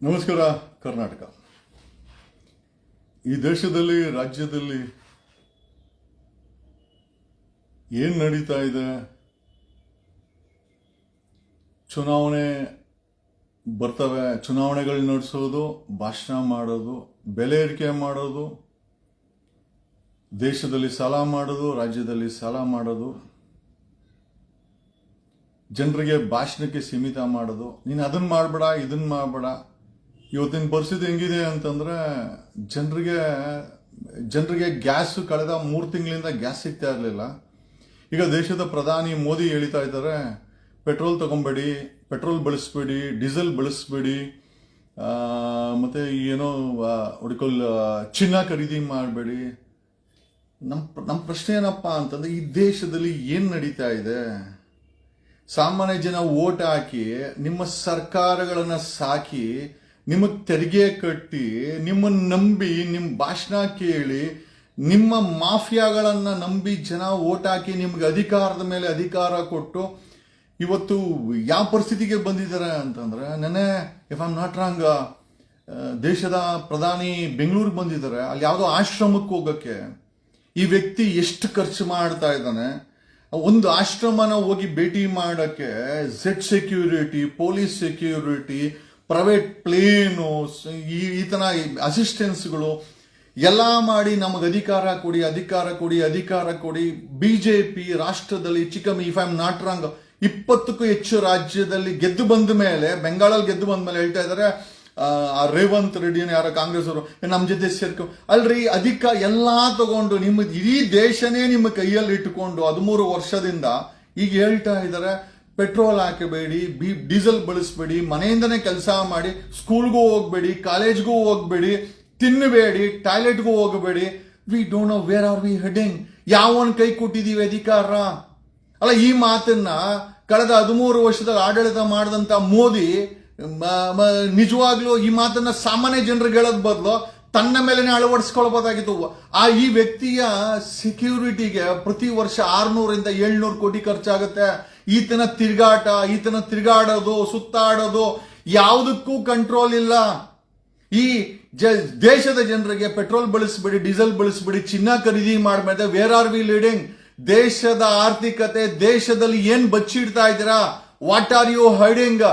ನಮಸ್ಕಾರ ಕರ್ನಾಟಕ. ಈ ದೇಶದಲ್ಲಿ ರಾಜ್ಯದಲ್ಲಿ ಏನು ನಡೀತಾ ಇದೆ? ಚುನಾವಣೆ ಬರ್ತವೆ, ಚುನಾವಣೆಗಳು ನಡೆಸೋದು, ಭಾಷಣ ಮಾಡೋದು, ಬೆಲೆ ಏರಿಕೆ ಮಾಡೋದು, ದೇಶದಲ್ಲಿ ಸಾಲ ಮಾಡೋದು, ರಾಜ್ಯದಲ್ಲಿ ಸಾಲ ಮಾಡೋದು, ಜನರಿಗೆ ಭಾಷಣಕ್ಕೆ ಸೀಮಿತ ಮಾಡೋದು. ನೀನು ಅದನ್ನ ಮಾಡಬೇಡ, ಇದನ್ನ ಮಾಡಬೇಡ. ಇವತ್ತಿನ ಪರಿಸ್ಥಿತಿ ಹೆಂಗಿದೆ ಅಂತಂದ್ರೆ ಜನರಿಗೆ ಗ್ಯಾಸ್ ಕಳೆದ 3 ತಿಂಗಳಿಂದ ಗ್ಯಾಸ್ ಸಿಗ್ತಾ ಇರಲಿಲ್ಲ. ಈಗ ದೇಶದ ಪ್ರಧಾನಿ ಮೋದಿ ಹೇಳ್ತಾ ಇದ್ದಾರೆ, ಪೆಟ್ರೋಲ್ ತಗೊಂಬೇಡಿ, ಪೆಟ್ರೋಲ್ ಬಳಸಬೇಡಿ, ಡೀಸೆಲ್ ಬಳಸಬೇಡಿ, ಮತ್ತೆ ಏನೋ ಚಿನ್ನ ಖರೀದಿ ಮಾಡಬೇಡಿ. ನಮ್ಮ ಪ್ರಶ್ನೆ ಏನಪ್ಪಾ ಅಂತಂದ್ರೆ, ಈ ದೇಶದಲ್ಲಿ ಏನು ನಡೀತಾ ಇದೆ? ಸಾಮಾನ್ಯ ಜನ ಓಟ್ ಹಾಕಿ ನಿಮ್ಮ ಸರ್ಕಾರಗಳನ್ನ ಸಾಕಿ ನಿಮಗೆ ತೆರಿಗೆ ಕಟ್ಟಿ ನಿಮ್ಮನ್ನು ನಂಬಿ ನಿಮ್ಮ ಭಾಷಣ ಕೇಳಿ ನಿಮ್ಮ ಮಾಫಿಯಾಗಳನ್ನ ನಂಬಿ ಜನ ಓಟ್ ಹಾಕಿ ನಿಮ್ಗೆ ಅಧಿಕಾರದ ಮೇಲೆ ಅಧಿಕಾರ ಕೊಟ್ಟು ಇವತ್ತು ಯಾವ ಪರಿಸ್ಥಿತಿಗೆ ಬಂದಿದ್ದಾರೆ ಅಂತಂದ್ರೆ, ನೆನೆ if I am not wrong, ದೇಶದ ಪ್ರಧಾನಿ ಬೆಂಗಳೂರಿಗೆ ಬಂದಿದ್ದಾರೆ. ಅಲ್ಲಿ ಯಾವುದೋ ಆಶ್ರಮಕ್ಕೆ ಹೋಗಕ್ಕೆ ಈ ವ್ಯಕ್ತಿ ಎಷ್ಟು ಖರ್ಚು ಮಾಡ್ತಾ ಇದ್ದಾನೆ. ಒಂದು ಆಶ್ರಮನ ಹೋಗಿ ಭೇಟಿ ಮಾಡಕ್ಕೆ Z security, police security, private plain, ಈ ತರ ಅಸಿಸ್ಟೆನ್ಸ್ಗಳು ಎಲ್ಲ ಮಾಡಿ ನಮಗೆ ಅಧಿಕಾರ ಕೊಡಿ, ಅಧಿಕಾರ ಕೊಡಿ, ಅಧಿಕಾರ ಕೊಡಿ. ಬಿಜೆಪಿ ರಾಷ್ಟ್ರದಲ್ಲಿ ಚಿಕ್ಕಮ್ಮಿ, if I am not wrong, 20ಕ್ಕೂ ಹೆಚ್ಚು ರಾಜ್ಯದಲ್ಲಿ ಗೆದ್ದು ಬಂದ ಮೇಲೆ, ಬೆಂಗಾಳಲ್ಲಿ ಗೆದ್ದು ಬಂದ ಮೇಲೆ ಹೇಳ್ತಾ ಇದ್ದಾರೆ, ರೇವಂತ್ ರೆಡ್ಡಿನ ಯಾರೋ ಕಾಂಗ್ರೆಸ್ ಅವರು ನಮ್ಮ ಜೊತೆ ಸೇರ್ಕೊ ಅಲ್ರಿ, ಎಲ್ಲಾ ತಗೊಂಡು ನಿಮ್ಮ ಇಡೀ ದೇಶನೇ ನಿಮ್ಮ ಕೈಯಲ್ಲಿ ಇಟ್ಟುಕೊಂಡು 13 ವರ್ಷದಿಂದ ಈಗ ಹೇಳ್ತಾ ಇದ್ದಾರೆ, ಪೆಟ್ರೋಲ್ ಹಾಕಬೇಡಿ, ಡೀಸೆಲ್ ಬಳಸಬೇಡಿ, ಮನೆಯಿಂದನೇ ಕೆಲಸ ಮಾಡಿ, ಸ್ಕೂಲ್ಗೂ ಹೋಗ್ಬೇಡಿ, ಕಾಲೇಜ್ಗೂ ಹೋಗ್ಬೇಡಿ, ತಿನ್ನಬೇಡಿ, ಟಾಯ್ಲೆಟ್ಗೂ ಹೋಗಬೇಡಿ. We don't know where are we heading. ಯಾವನ್ ಕೈ ಕೊಟ್ಟಿದೀವಿ ಅಧಿಕಾರ? ಅಲ್ಲ, ಈ ಮಾತನ್ನ ಕಳೆದ 13 ವರ್ಷದ ಆಡಳಿತ ಮಾಡಿದಂತ ಮೋದಿ ನಿಜವಾಗ್ಲೂ ಈ ಮಾತನ್ನ ಸಾಮಾನ್ಯ ಜನರಿಗೆ ಹೇಳೋದ್ ಬದಲು ತನ್ನ ಮೇಲೆನೆ ಅಳವಡಿಸ್ಕೊಳ್ಬೋದಾಗಿತ್ತು. ಈ ವ್ಯಕ್ತಿಯ ಸೆಕ್ಯೂರಿಟಿಗೆ ಪ್ರತಿ ವರ್ಷ 600 ಇಂದ 700 ಕೋಟಿ ಖರ್ಚಾಗುತ್ತೆ. ಈತನ ತಿರುಗಾಡೋದು, ಸುತ್ತಾಡೋದು, ಯಾವುದಕ್ಕೂ ಕಂಟ್ರೋಲ್ ಇಲ್ಲ. ಈ ದೇಶದ ಜನರಿಗೆ ಪೆಟ್ರೋಲ್ ಬಳಸಬೇಡಿ, ಡೀಸೆಲ್ ಬಳಸಬೇಡಿ, ಚಿನ್ನ ಖರೀದಿ ಮಾಡಬೇಡ. Where are we leading? ದೇಶದ ಆರ್ಥಿಕತೆ, ದೇಶದಲ್ಲಿ ಏನ್ ಬಚ್ಚಿಡ್ತಾ ಇದ್ದೀರಾ? What are you hiding?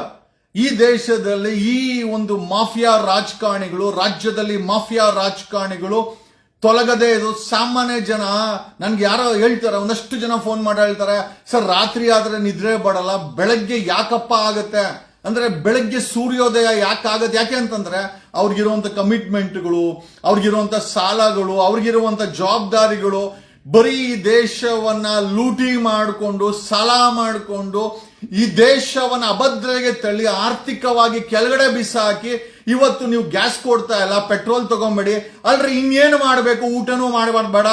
ಈ ದೇಶದಲ್ಲಿ ಈ ಒಂದು ಮಾಫಿಯಾ ರಾಜಕಾರಣಿಗಳು, ರಾಜ್ಯದಲ್ಲಿ ಮಾಫಿಯಾ ರಾಜಕಾರಣಿಗಳು ತೊಲಗದೆ ಇದು. ಸಾಮಾನ್ಯ ಜನ, ನನ್ಗೆ ಯಾರೋ ಹೇಳ್ತಾರೆ, ಒಂದಷ್ಟು ಜನ ಫೋನ್ ಮಾಡಿ ಹೇಳ್ತಾರೆ, ಸರ್ ರಾತ್ರಿ ಆದ್ರೆ ನಿದ್ರೆ ಬರಲ್ಲ, ಬೆಳಗ್ಗೆ ಯಾಕಪ್ಪ ಆಗತ್ತೆ ಅಂದ್ರೆ, ಬೆಳಗ್ಗೆ ಸೂರ್ಯೋದಯ ಯಾಕಾಗತ್ತೆ? ಯಾಕೆ ಅಂತಂದ್ರೆ ಅವ್ರಿಗಿರುವಂತ ಕಮಿಟ್ಮೆಂಟ್ಗಳು, ಅವ್ರಿಗಿರುವಂತ ಸಾಲಗಳು, ಅವ್ರಿಗಿರುವಂತ ಜವಾಬ್ದಾರಿಗಳು, ಬರೀ ದೇಶವನ್ನ ಲೂಟಿ ಮಾಡಿಕೊಂಡು, ಸಾಲ ಮಾಡಿಕೊಂಡು, ಈ ದೇಶವನ್ನ ಅಭದ್ರಗೆ ತಳ್ಳಿ ಆರ್ಥಿಕವಾಗಿ ಕೆಳಗಡೆ ಬಿಸಾಕಿ ಇವತ್ತು ನೀವು ಗ್ಯಾಸ್ ಕೊಡ್ತಾ ಇಲ್ಲ, ಪೆಟ್ರೋಲ್ ತಗೊಂಬೇಡಿ. ಅಲ್ರಿ, ಇನ್ನೇನು ಮಾಡಬೇಕು? ಊಟನೂ ಮಾಡಬೇಡ.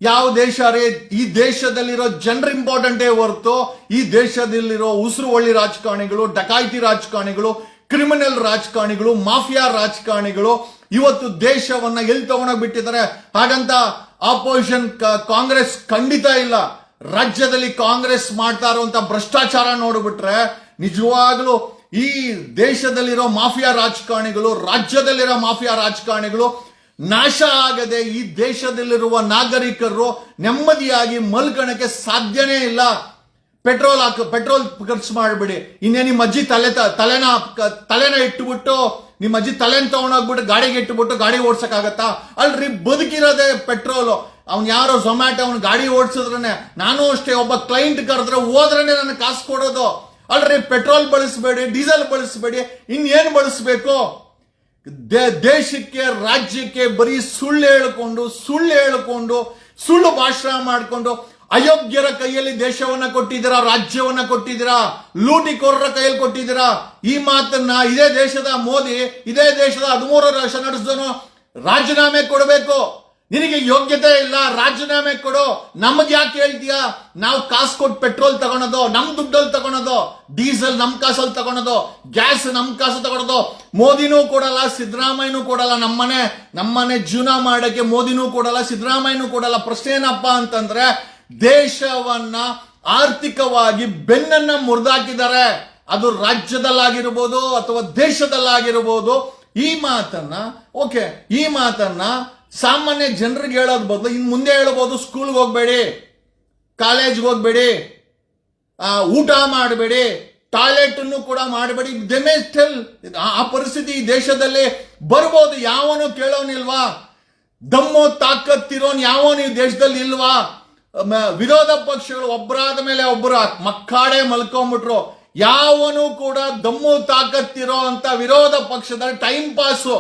ಯಾವ ದೇಶ ರೀ? ಈ ದೇಶದಲ್ಲಿರೋ ಜನರು ಇಂಪಾರ್ಟೆಂಟೇ ಹೊರತು ಈ ದೇಶದಲ್ಲಿರೋ ಉಸಿರು ಒಳ್ಳಿ ರಾಜಕಾರಣಿಗಳು, ಡಕಾಯಿತಿ ರಾಜಕಾರಣಿಗಳು, ಕ್ರಿಮಿನಲ್ ರಾಜಕಾರಣಿಗಳು, ಮಾಫಿಯಾ ರಾಜಕಾರಣಿಗಳು ಇವತ್ತು ದೇಶವನ್ನ ಎಲ್ಲಿ ತಗೊಂಡೋಗಿ ಬಿಟ್ಟಿದ್ದಾರೆ. ಹಾಗಂತ ಆಪೋಸಿಷನ್ ಕಾಂಗ್ರೆಸ್ ಖಂಡಿತ ಇಲ್ಲ. ರಾಜ್ಯದಲ್ಲಿ ಕಾಂಗ್ರೆಸ್ ಮಾಡ್ತಾ ಇರುವಂತ ಭ್ರಷ್ಟಾಚಾರ ನೋಡ್ಬಿಟ್ರೆ ನಿಜವಾಗ್ಲೂ ಈ ದೇಶದಲ್ಲಿರೋ ಮಾಫಿಯಾ ರಾಜಕಾರಣಿಗಳು, ರಾಜ್ಯದಲ್ಲಿರೋ ಮಾಫಿಯಾ ರಾಜಕಾರಣಿಗಳು ನಾಶ ಆಗದೆ ಈ ದೇಶದಲ್ಲಿರುವ ನಾಗರಿಕರು ನೆಮ್ಮದಿಯಾಗಿ ಮಲ್ಕಣಕ್ಕೆ ಸಾಧ್ಯನೇ ಇಲ್ಲ. ಪೆಟ್ರೋಲ್ ಖರ್ಚು ಮಾಡಬೇಡಿ. ಇನ್ನೇ ನಿಮ್ಮ ಅಜ್ಜಿ ತಲೆನ ಇಟ್ಟುಬಿಟ್ಟು, ನಿಮ್ಮ ಅಜ್ಜಿ ತಲೆನ ತಗೊಂಡೋಗ್ಬಿಟ್ಟು ಗಾಡಿಗೆ ಇಟ್ಟುಬಿಟ್ಟು ಗಾಡಿ ಓಡ್ಸಕ್ಕಾಗತ್ತಾ? ಅಲ್ರಿ, ಬದುಕಿರೋದೇ ಪೆಟ್ರೋಲ್. ಅವ್ನು ಯಾರೋ ಝೊಮ್ಯಾಟೊ ಅವ್ನು ಗಾಡಿ ಓಡಿಸಿದ್ರೇನೆ, ನಾನು ಅಷ್ಟೇ ಒಬ್ಬ ಕ್ಲೈಂಟ್ ಕರೆದ್ರೆ ಹೋದ್ರೇನೆ ನನಗೆ ಕಾಸು ಕೊಡೋದು. ಅಲ್ರಿ, ಪೆಟ್ರೋಲ್ ಬಳಸಬೇಡಿ, ಡೀಸೆಲ್ ಬಳಸಬೇಡಿ, ಇನ್ನೇನು ಬಳಸಬೇಕು? ದೇಶಕ್ಕೆ, ರಾಜ್ಯಕ್ಕೆ ಬರೀ ಸುಳ್ಳು ಹೇಳಿಕೊಂಡು ಸುಳ್ಳು ಭಾಷಣ ಮಾಡಿಕೊಂಡು ಅಯೋಗ್ಯರ ಕೈಯಲ್ಲಿ ದೇಶವನ್ನ ಕೊಟ್ಟಿದ್ದೀರಾ, ರಾಜ್ಯವನ್ನ ಕೊಟ್ಟಿದ್ದೀರಾ, ಲೂಟಿಕೋರರ ಕೈಯಲ್ಲಿ ಕೊಟ್ಟಿದ್ದೀರಾ. ಈ ಮಾತನ್ನ ಇದೇ ದೇಶದ ಮೋದಿ, ಇದೇ ದೇಶದ 13 ವರ್ಷ ನಡೆಸಿದನು ರಾಜೀನಾಮೆ ಕೊಡಬೇಕು. ನಿನಗೆ ಯೋಗ್ಯತೆ ಇಲ್ಲ, ರಾಜೀನಾಮೆ ಕೊಡು. ನಮಗೆ ಯಾಕೆ ಹೇಳ್ತೀಯಾ? ನಾವು ಕಾಸು ಕೊಟ್ಟು ಪೆಟ್ರೋಲ್ ತಗೊಳೋದು, ನಮ್ ದುಡ್ಡಲ್ಲಿ ತಗೊಳೋದು, ಡೀಸೆಲ್ ನಮ್ ಕಾಸಲ್ಲಿ ತಗೊಳೋದು, ಗ್ಯಾಸ್ ನಮ್ ಕಾಸು ತಗೊಳೋದು. ಮೋದಿನೂ ಕೊಡಲ್ಲ, ಸಿದ್ದರಾಮಯ್ಯನೂ ಕೊಡಲ್ಲ. ನಮ್ಮನೆ ಜೀವನ ಮಾಡಕ್ಕೆ ಮೋದಿನೂ ಕೊಡಲ್ಲ, ಸಿದ್ದರಾಮಯ್ಯನೂ ಕೊಡಲ್ಲ. ಪ್ರಶ್ನೆ ಏನಪ್ಪಾ ಅಂತಂದ್ರೆ, ದೇಶವನ್ನ ಆರ್ಥಿಕವಾಗಿ ಬೆನ್ನನ್ನ ಮುರಿದಾಕಿದ್ದಾರೆ. ಅದು ರಾಜ್ಯದಲ್ಲಾಗಿರ್ಬೋದು ಅಥವಾ ದೇಶದಲ್ಲಾಗಿರ್ಬೋದು, ಈ ಮಾತನ್ನ ಸಾಮಾನ್ಯ ಜನರಿಗೆ ಹೇಳೋದ್ ಬದಲು ಇನ್ ಮುಂದೆ ಹೇಳ್ಬೋದು, ಸ್ಕೂಲ್ಗೆ ಹೋಗ್ಬೇಡಿ, ಕಾಲೇಜ್ಗೆ ಹೋಗ್ಬೇಡಿ, ಊಟ ಮಾಡಬೇಡಿ, ಟಾಯ್ಲೆಟ್ ಅನ್ನು ಕೂಡ ಮಾಡಬೇಡಿ. They may tell. ಆ ಪರಿಸ್ಥಿತಿ ಈ ದೇಶದಲ್ಲಿ ಬರ್ಬೋದು. ಯಾವನು ಕೇಳೋನಿಲ್ವಾ? ದಮ್ಮು ತಾಕತ್ತಿರೋನ್ ಯಾವನು ಈ ದೇಶದಲ್ಲಿ ಇಲ್ವಾ? ವಿರೋಧ ಪಕ್ಷಗಳು ಒಬ್ಬರಾದ ಮೇಲೆ ಒಬ್ಬರು ಮಕ್ಕಾಡೆ ಮಲ್ಕೊಂಡ್ಬಿಟ್ರು. ಯಾವನು ಕೂಡ ದಮ್ಮು ತಾಕತ್ತಿರೋ ಅಂತ ವಿರೋಧ ಪಕ್ಷದ ಟೈಮ್ ಪಾಸು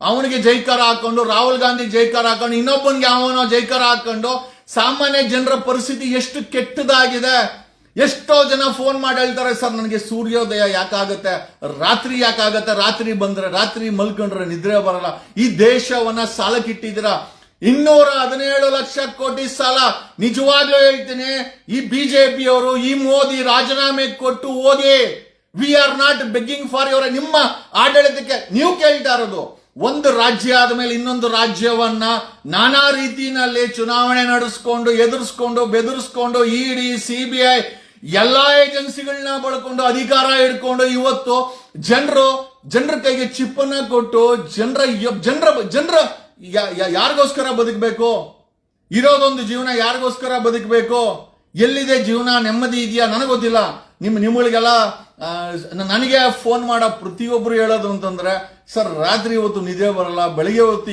ಅವನಿಗೆ ಜೈಕಾರ ಹಾಕೊಂಡು, ರಾಹುಲ್ ಗಾಂಧಿ ಜೈಕಾರ ಹಾಕೊಂಡು, ಇನ್ನೊಬ್ಬನಿಗೆ ಯಾವನೋ ಜೈಕಾರ ಹಾಕೊಂಡು, ಸಾಮಾನ್ಯ ಜನರ ಪರಿಸ್ಥಿತಿ ಎಷ್ಟು ಕೆಟ್ಟದಾಗಿದೆ. ಎಷ್ಟೋ ಜನ ಫೋನ್ ಮಾಡಿ ಹೇಳ್ತಾರೆ, ಸರ್ ನನಗೆ ಸೂರ್ಯೋದಯ ಯಾಕಾಗತ್ತೆ, ರಾತ್ರಿ ಯಾಕಾಗತ್ತೆ, ರಾತ್ರಿ ಬಂದ್ರೆ, ರಾತ್ರಿ ಮಲ್ಕೊಂಡ್ರೆ ನಿದ್ರೆ ಬರಲ್ಲ. ಈ ದೇಶವನ್ನ ಸಾಲಕ್ಕಿಟ್ಟಿದ್ದೀರಾ. 217 ಲಕ್ಷ ಕೋಟಿ ಸಾಲ. ನಿಜವಾಗ್ಲೂ ಹೇಳ್ತೀನಿ, ಈ ಬಿಜೆಪಿಯವರು, ಈ ಮೋದಿ ರಾಜೀನಾಮೆ ಕೊಟ್ಟು ಹೋಗಿ. We are not begging for your. ನಿಮ್ಮ ಆಡಳಿತಕ್ಕೆ ನೀವು ಕೇಳ್ತಾ ಇರೋದು, ಒಂದು ರಾಜ್ಯ ಆದ್ಮೇಲೆ ಇನ್ನೊಂದು ರಾಜ್ಯವನ್ನ ನಾನಾ ರೀತಿಯಲ್ಲಿ ಚುನಾವಣೆ ನಡೆಸ್ಕೊಂಡು, ಎದುರಿಸ್ಕೊಂಡು, ಬೆದರಿಸ್ಕೊಂಡು, ಇಡಿ, ಸಿಬಿಐ ಎಲ್ಲಾ ಏಜೆನ್ಸಿಗಳನ್ನ ಬಳಕೊಂಡು ಅಧಿಕಾರ ಹಿಡ್ಕೊಂಡು ಇವತ್ತು ಜನರ ಕೈಗೆ ಚಿಪ್ಪನ್ನ ಕೊಟ್ಟು ಜನರ ಯಾರಿಗೋಸ್ಕರ ಬದುಕಬೇಕು? ಇರೋದೊಂದು ಜೀವನ, ಯಾರಿಗೋಸ್ಕರ ಬದುಕಬೇಕು? ಎಲ್ಲಿದೆ ಜೀವನ? ನೆಮ್ಮದಿ ಇದೆಯಾ? ನನಗೆ ಗೊತ್ತಿಲ್ಲ. ನಿಮ್ಮಗಳಿಗೆಲ್ಲ ನನಗೆ ಫೋನ್ ಮಾಡೋ ಪ್ರತಿಯೊಬ್ಬರು ಹೇಳೋದು ಅಂತಂದ್ರೆ, ಸರ್ ರಾತ್ರಿ ಹೊತ್ತು ನಿದ್ದೆ ಬರಲ್ಲ, ಬೆಳಿಗ್ಗೆ ಹೊತ್ತು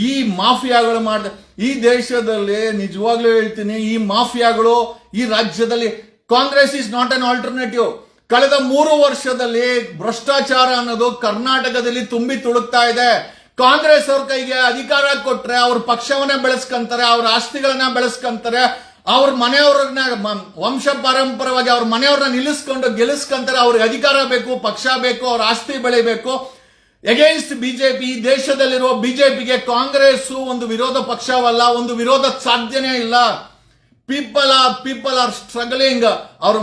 ಈ ಮಾಫಿಯಾಗಳು ಮಾಡಿದೆ. ಈ ದೇಶದಲ್ಲಿ ನಿಜವಾಗ್ಲೂ ಹೇಳ್ತೀನಿ, ಈ ಮಾಫಿಯಾಗಳು ಈ ರಾಜ್ಯದಲ್ಲಿ, Congress is not an alternative. ಕಳೆದ 3 ವರ್ಷದಲ್ಲಿ ಭ್ರಷ್ಟಾಚಾರ ಅನ್ನೋದು ಕರ್ನಾಟಕದಲ್ಲಿ ತುಂಬಿ ತುಳುಕ್ತಾ ಇದೆ. ಕಾಂಗ್ರೆಸ್ ಅವ್ರ ಕೈಗೆ ಅಧಿಕಾರ ಕೊಟ್ರೆ ಅವ್ರ ಪಕ್ಷವನ್ನ ಬೆಳೆಸ್ಕೊಂತಾರೆ, ಅವ್ರ ಆಸ್ತಿಗಳನ್ನ ಬೆಳೆಸ್ಕೊಂತಾರೆ, ಅವ್ರ ಮನೆಯವ್ರನ್ನ ವಂಶ ಪಾರಂಪರವಾಗಿ ಅವ್ರ ಮನೆಯವ್ರನ್ನ ನಿಲ್ಲಿಸ್ಕೊಂಡು ಗೆಲ್ಲಿಸ್ಕೊಂತಾರೆ. ಅವ್ರಿಗೆ ಅಧಿಕಾರ ಬೇಕು, ಪಕ್ಷ ಬೇಕು, ಅವ್ರ ಆಸ್ತಿ ಬೆಳಿಬೇಕು. ಎಗೇನ್ಸ್ಟ್ ಬಿಜೆಪಿ, ದೇಶದಲ್ಲಿರುವ ಬಿಜೆಪಿಗೆ ಕಾಂಗ್ರೆಸ್ ಒಂದು ವಿರೋಧ ಪಕ್ಷವಲ್ಲ, ಒಂದು ವಿರೋಧ ಸಾಧ್ಯನೇ ಇಲ್ಲ. People are struggling. ಅವ್ರ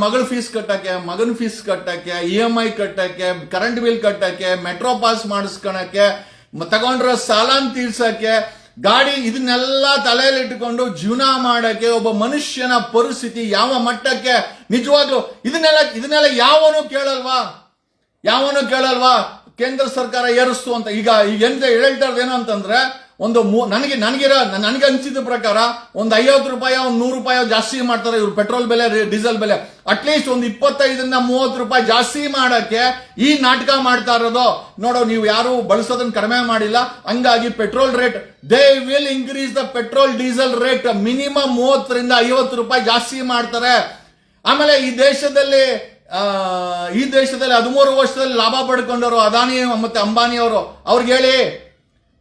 ಮಗಳ ಫೀಸ್ ಕಟ್ಟಕ್ಕೆ, ಮಗನ ಫೀಸ್ ಕಟ್ಟಕ್ಕೆ, EMI ಕಟ್ಟಕ್ಕೆ, ಕರೆಂಟ್ ಬಿಲ್ ಕಟ್ಟಕ್ಕೆ, ಮೆಟ್ರೋ ಪಾಸ್ ಮಾಡಿಸ್ಕೊಳಕ್ಕೆ, ತಗೊಂಡ್ರ ಸಾಲನ್ ತೀರ್ಸಕ್ಕೆ, ಗಾಡಿ, ಇದನ್ನೆಲ್ಲ ತಲೆಯಲ್ಲಿ ಇಟ್ಟುಕೊಂಡು ಜೀವನ ಮಾಡಕ್ಕೆ ಒಬ್ಬ ಮನುಷ್ಯನ ಪರಿಸ್ಥಿತಿ ಯಾವ ಮಟ್ಟಕ್ಕೆ? ನಿಜವಾಗ್ಲು ಇದನ್ನೆಲ್ಲ ಯಾವನು ಕೇಳಲ್ವಾ? ಕೇಂದ್ರ ಸರ್ಕಾರ ಏರಿಸ್ತು ಅಂತ. ಈಗ ಎಂತ ಹೇಳ್ತಾ ಇರೋದೇನು ಅಂತಂದ್ರೆ, ನನಗೆ ಅನ್ಸಿದ ಪ್ರಕಾರ ಒಂದು 50 ರೂಪಾಯಿ, ಒಂದು 100 ರೂಪಾಯಿ ಜಾಸ್ತಿ ಮಾಡ್ತಾರೆ ಇವ್ರು ಪೆಟ್ರೋಲ್ ಬೆಲೆ, ಡೀಸೆಲ್ ಬೆಲೆ. ಅಟ್ಲೀಸ್ಟ್ ಒಂದು 25ರಿಂದ 30 ರೂಪಾಯಿ ಜಾಸ್ತಿ ಮಾಡಕ್ಕೆ ಈ ನಾಟಕ ಮಾಡ್ತಾ ಇರೋದು. ನೋಡೋ, ನೀವು ಯಾರು ಬಳಸೋದನ್ನ ಕಡಿಮೆ ಮಾಡಿಲ್ಲ. ಹಂಗಾಗಿ petrol rate, they will increase the petrol diesel rate minimum 30ರಿಂದ 50 ರೂಪಾಯಿ ಜಾಸ್ತಿ ಮಾಡ್ತಾರೆ. ಆಮೇಲೆ ಈ ದೇಶದಲ್ಲಿ 13 ವರ್ಷದಲ್ಲಿ ಲಾಭ ಪಡ್ಕೊಂಡವರು ಅದಾನಿ ಮತ್ತೆ ಅಂಬಾನಿ ಅವರು, ಅವ್ರಿಗೆ ಹೇಳಿ,